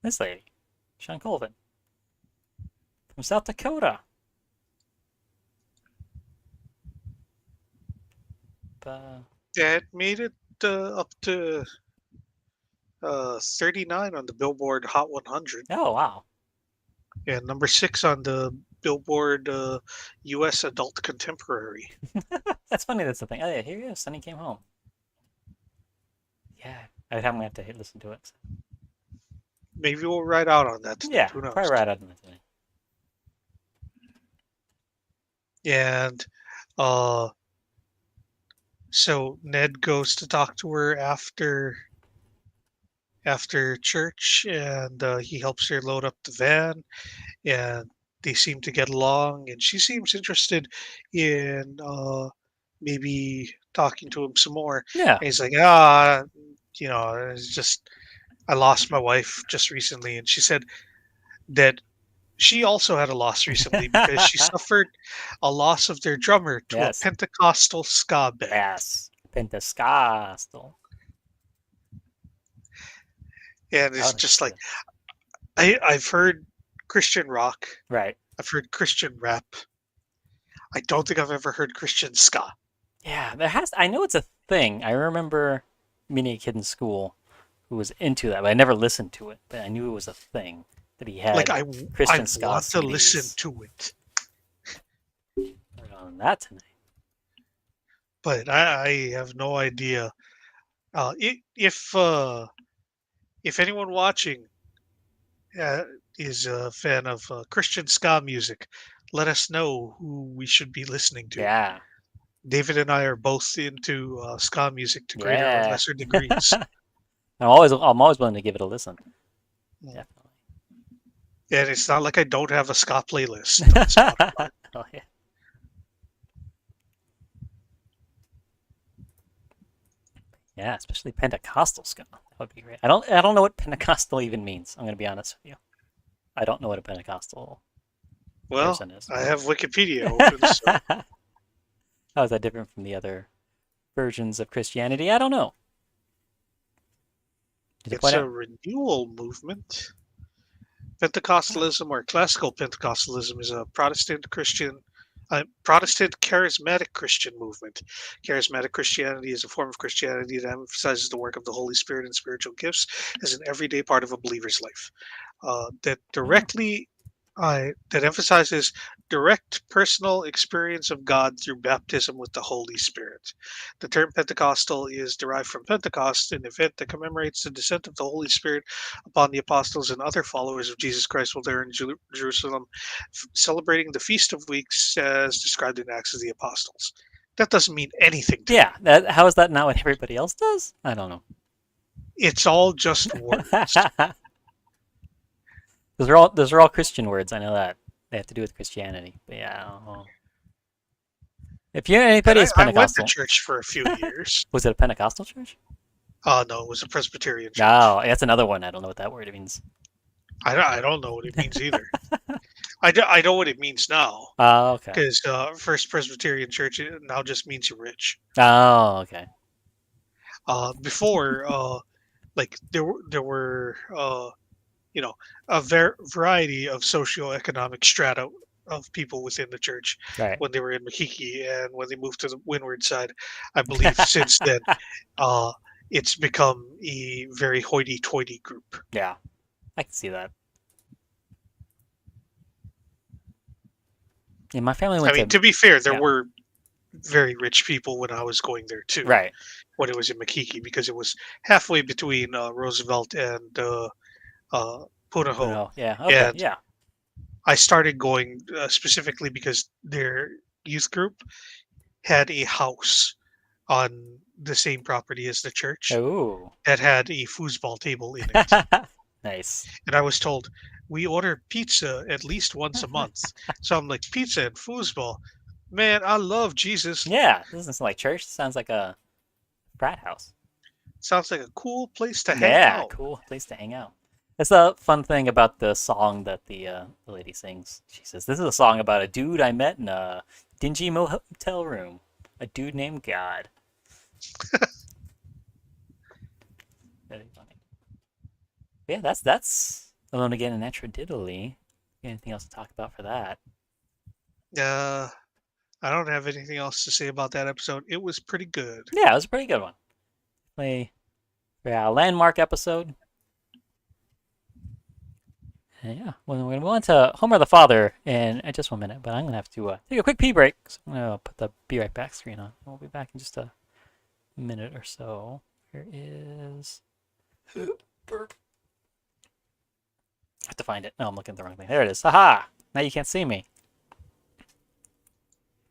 This lady, Sean Colvin, from South Dakota. Uh, That made it up to 39 on the Billboard Hot 100 oh wow, and number 6 on the Billboard U.S. Adult Contemporary. that's funny. That's the thing. Oh yeah, here he is. Sonny came home. Yeah, I'm gonna have to listen to it. Maybe we'll ride out on that tonight. Yeah, Who knows? probably right out of the thing. And so Ned goes to talk to her after church, and he helps her load up the van, and they seem to get along, and she seems interested in maybe talking to him some more. Yeah, And he's like, it's just I lost my wife just recently, and she said that she also had a loss recently because she suffered a loss of their drummer to a yes, Pentecostal ska band. yes. Pentascastal. And I it's would have just to like see I've heard Christian rock, right. I've heard Christian rap. I don't think I've ever heard Christian ska. Yeah, there has. I know it's a thing. I remember meeting a kid in school who was into that, but I never listened to it. But I knew it was a thing that he Like had I Christian ska want to listen CDs. to it, We're on that tonight. but I have no idea. If anyone watching uh, is a fan of Christian ska music, let us know who we should be listening to. Yeah, David and I are both into ska music to greater or yeah. lesser degrees. I'm always willing to give it a listen. Mm. Definitely. And it's not like I don't have a ska playlist on Spotify. Oh yeah. Yeah, especially Pentecostal ska. That would be great. I don't know what Pentecostal even means. I'm gonna be honest with you. I don't know what a Pentecostal Well, person is. I have Wikipedia open, so How is that different from the other versions of Christianity? I don't know. Did you it's point a out? renewal movement. Oh, Pentecostalism or classical Pentecostalism is a Protestant charismatic Christian movement. Charismatic Christianity is a form of Christianity that emphasizes the work of the Holy Spirit and spiritual gifts as an everyday part of a believer's life. oh, That emphasizes direct personal experience of God through baptism with the Holy Spirit. The term Pentecostal is derived from Pentecost, an event that commemorates the descent of the Holy Spirit upon the apostles and other followers of Jesus Christ while they're in Jerusalem, celebrating the Feast of Weeks as described in Acts of the Apostles. That doesn't mean anything to yeah. me. How is that not what everybody else does? I don't know. It's all just words. Those are all Christian words. I know that they have to do with Christianity. But yeah, I don't know. If you And anybody is I went to Pentecostal, church for a few years. was it a Pentecostal church? No, it was a Presbyterian church. No, that's another one. I don't know what that word means. I don't know what it means either. I know what it means now Oh, okay. because First Presbyterian Church now just means you're rich. Oh, okay. Before, like there were a variety of socioeconomic strata of people within the church Right. when they were in Makiki, and when they moved to the windward side, I believe since then uh, it's become a very hoity-toity group. Yeah, I can see that. Yeah, my family I went mean, to. to be fair, there Yeah. were very rich people when I was going there too, Right. when it was in Makiki, because it was halfway between Roosevelt and uh, Punahou. Oh, yeah. Okay. And Yeah. I started going specifically because their youth group had a house on the same property as the church Ooh. that had a foosball table in it. Nice. And I was told, we order pizza at least once a month. So I'm like, pizza and foosball. Man, I love Jesus. Yeah, this doesn't sound like church. It sounds like a frat house. Sounds like a cool place to hang Yeah, out. cool place to hang out. That's the fun thing about the song that the lady sings. She says, "This is a song about a dude I met in a dingy motel room. A dude named God." Very funny. Yeah, that's Alone Again and Natura-diddly. Anything else to talk about for that? Uh, I don't have anything else to say about that episode. It was pretty good. Yeah, it was a pretty good one. Play, yeah, landmark episode. And yeah, well, we're going to move on to Homer the Father in just 1 minute, but I'm going to have to take a quick pee break. So I'm going to put the Be Right Back screen on. We'll be back in just a minute or so. Here is. I have to find it. No, I'm looking at the wrong thing. There it is. Haha! Now you can't see me.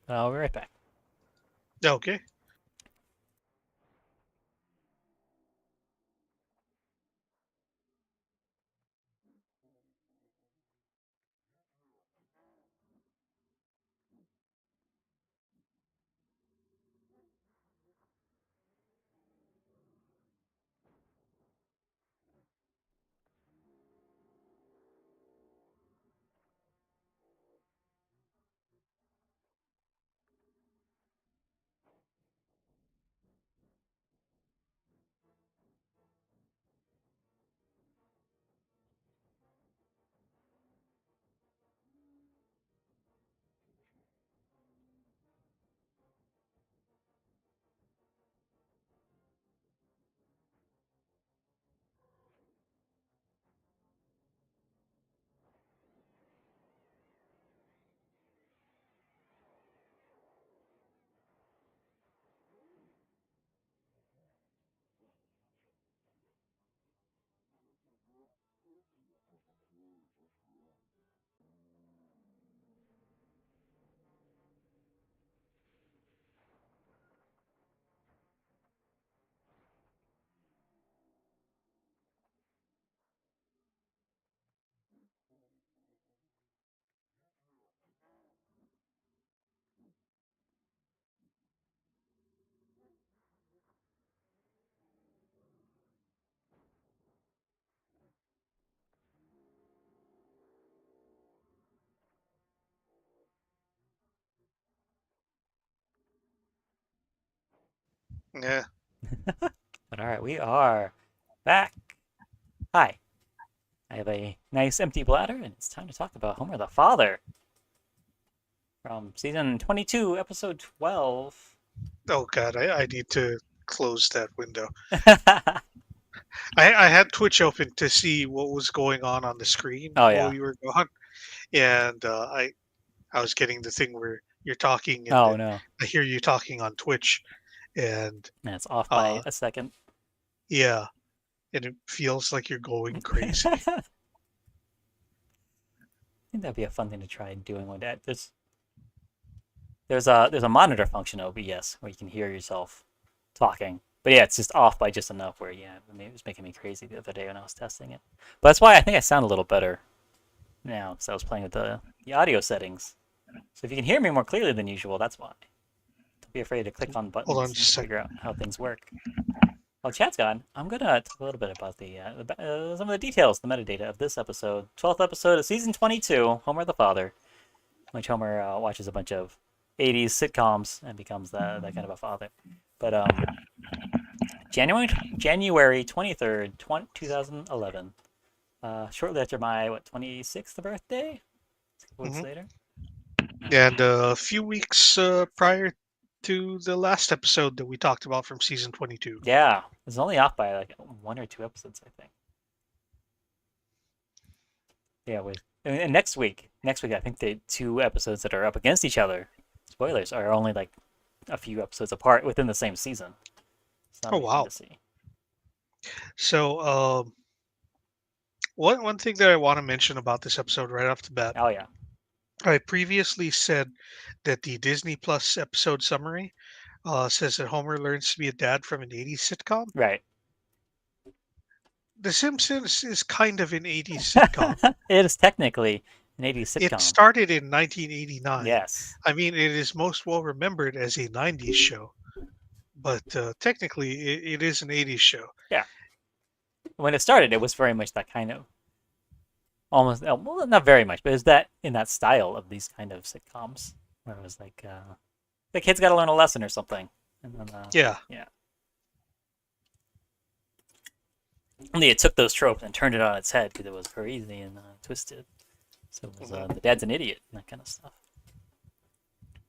But I'll be right back. Okay. Yeah. But alright, we are back. Hi. I have a nice empty bladder, and it's time to talk about Homer the Father from season 22, episode 12. Oh God, I need to close that window. I had Twitch open to see what was going on the screen Oh, while yeah. you were gone, and I was getting the thing where you're talking, and Oh, then no. I hear you talking on Twitch, and And it's off by uh, a second. yeah, and it feels like you're going crazy. I think that'd be a fun thing to try doing one day. There's a monitor function in OBS where you can hear yourself talking. But yeah, it's just off by just enough where yeah, it was making me crazy the other day when I was testing it. But that's why I think I sound a little better now because I was playing with the audio settings. So if you can hear me more clearly than usual, that's why. Don't be afraid to click on Hold on buttons and just a sec. figure out how things work. While chat's gone, I'm gonna talk a little bit about some of the details, the metadata of this episode, 12th episode of season 22, Homer the Father, which Homer watches a bunch of 80s sitcoms and becomes that kind of a father. But January 23rd, 2011. Shortly after my 26th birthday, 6 weeks Hmm. later. And a few weeks prior to the last episode that we talked about from season 22. Yeah, it's only off by like 1 or 2 episodes, I think. Yeah, and next week I think the 2 episodes that are up against each other, spoilers, are only like a few episodes apart within the same season. So Oh that'll be fun wow! to see. So One thing that I want to mention about this episode right off the bat, Oh yeah, I previously said that the Disney Plus episode summary says that Homer learns to be a dad from an 80s sitcom. right. The Simpsons is kind of an 80s sitcom. It is technically an '80s It sitcom. started in 1989. Yes. I mean, it is most well remembered as a 90s show, but technically it is an 80s show. Yeah. When it started, it was very much that kind of almost well, not very much, but is that in that style of these kind of sitcoms where it was like the kid's got to learn a lesson or something, and then Yeah. yeah, only it took those tropes and turned it on its head because it was crazy and twisted. So it was Mhm. the dad's an idiot and that kind of stuff.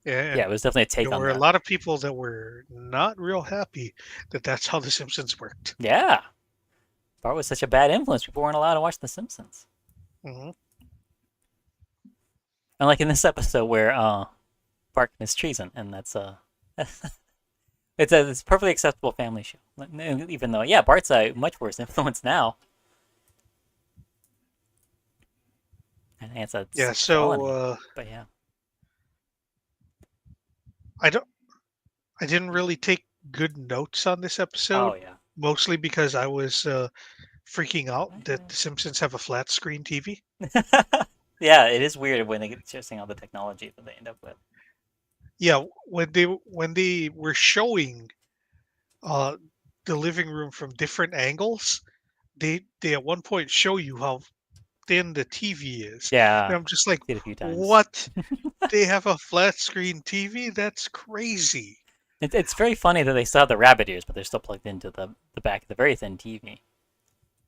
Yeah, Yeah, it and was definitely a there take on were a that. lot of people that were not real happy that that's how The Simpsons worked. Yeah, Bart was such a bad influence. People weren't allowed to watch The Simpsons. Hmm. Unlike in this episode where Bart commits treason, and that's it's a perfectly acceptable family show. Even though, yeah, Bart's a much worse influence now, and it's a Yeah, sick felony. so But yeah, I don't, I didn't really take good notes on this oh episode, yeah, mostly because I was freaking out that The Simpsons have a flat screen TV. yeah. It is weird when they get testing all the technology that they end up with. Yeah, when they were showing uh, the living room from different angles, they at one point show you how thin the TV is, Yeah, and I'm just like, see it a few times. what? They have a flat screen TV? That's crazy. It's very funny that they still have the rabbit ears, but they're still plugged into the back of the very thin TV.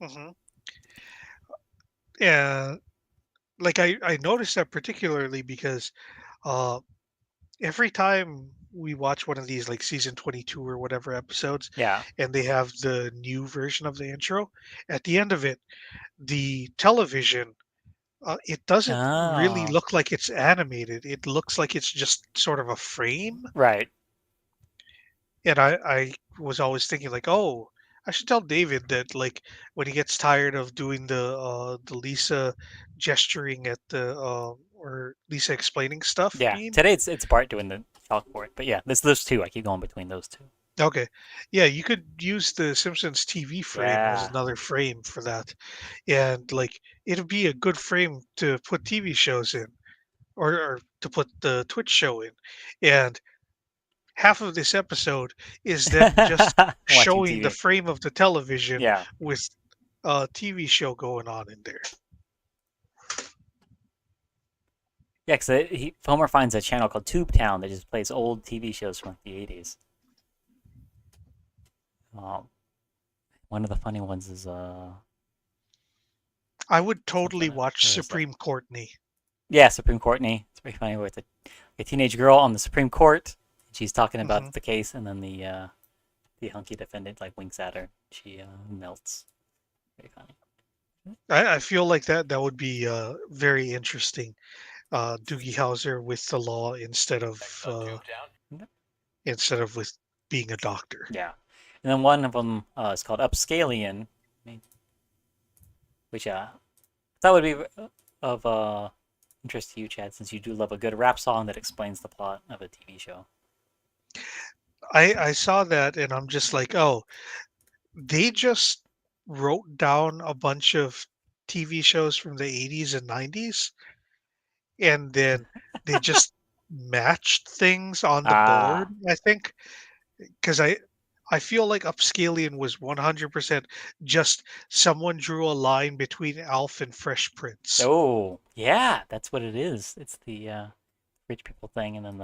Hmm. Yeah, like I noticed that particularly because uh, every time we watch one of these like season 22 or whatever episodes, Yeah. and they have the new version of the intro, at the end of it, the television, it doesn't really Oh, look like it's animated. It looks like it's just sort of a frame. right. And I was always thinking like, oh, I should tell David that like when he gets tired of doing the Lisa gesturing at the or Lisa explaining stuff Yeah. meme. Today it's Bart doing the chalkboard, but yeah, there's those two. I keep going between those two. Okay, yeah, you could use the Simpsons TV frame as Yeah. another frame for that, and like it'd be a good frame to put TV shows in, or to put the Twitch show in, and half of this episode is them just Watching showing the TV. frame of the television Yeah. with a TV show going on in there. Yeah, because Homer finds a channel called Tube Town that just plays old TV shows from like the 80s. Um, one of the funny ones is I would something totally that watch was like Supreme Courtney. yeah, Supreme Courtney. It's pretty funny where it's a teenage girl on the Supreme Court. She's talking Hmm. about the case, and then the hunky defendant like winks at her. She melts. Very funny. I feel like that would be very interesting. Doogie Howser with the law instead of with being a doctor. Yeah, and then one of them is called Upscalion, which that would be of interest to you, Chad, since you do love a good rap song that explains the plot of a TV show. I saw that and I'm just like, oh, they just wrote down a bunch of TV shows from the 80s and 90s, and then they just matched things on the board, Ah, I think, because I feel like Upscalion was 100% just someone drew a line between Alf and Fresh Prince. oh, yeah, that's what it is. It's the rich people thing, and then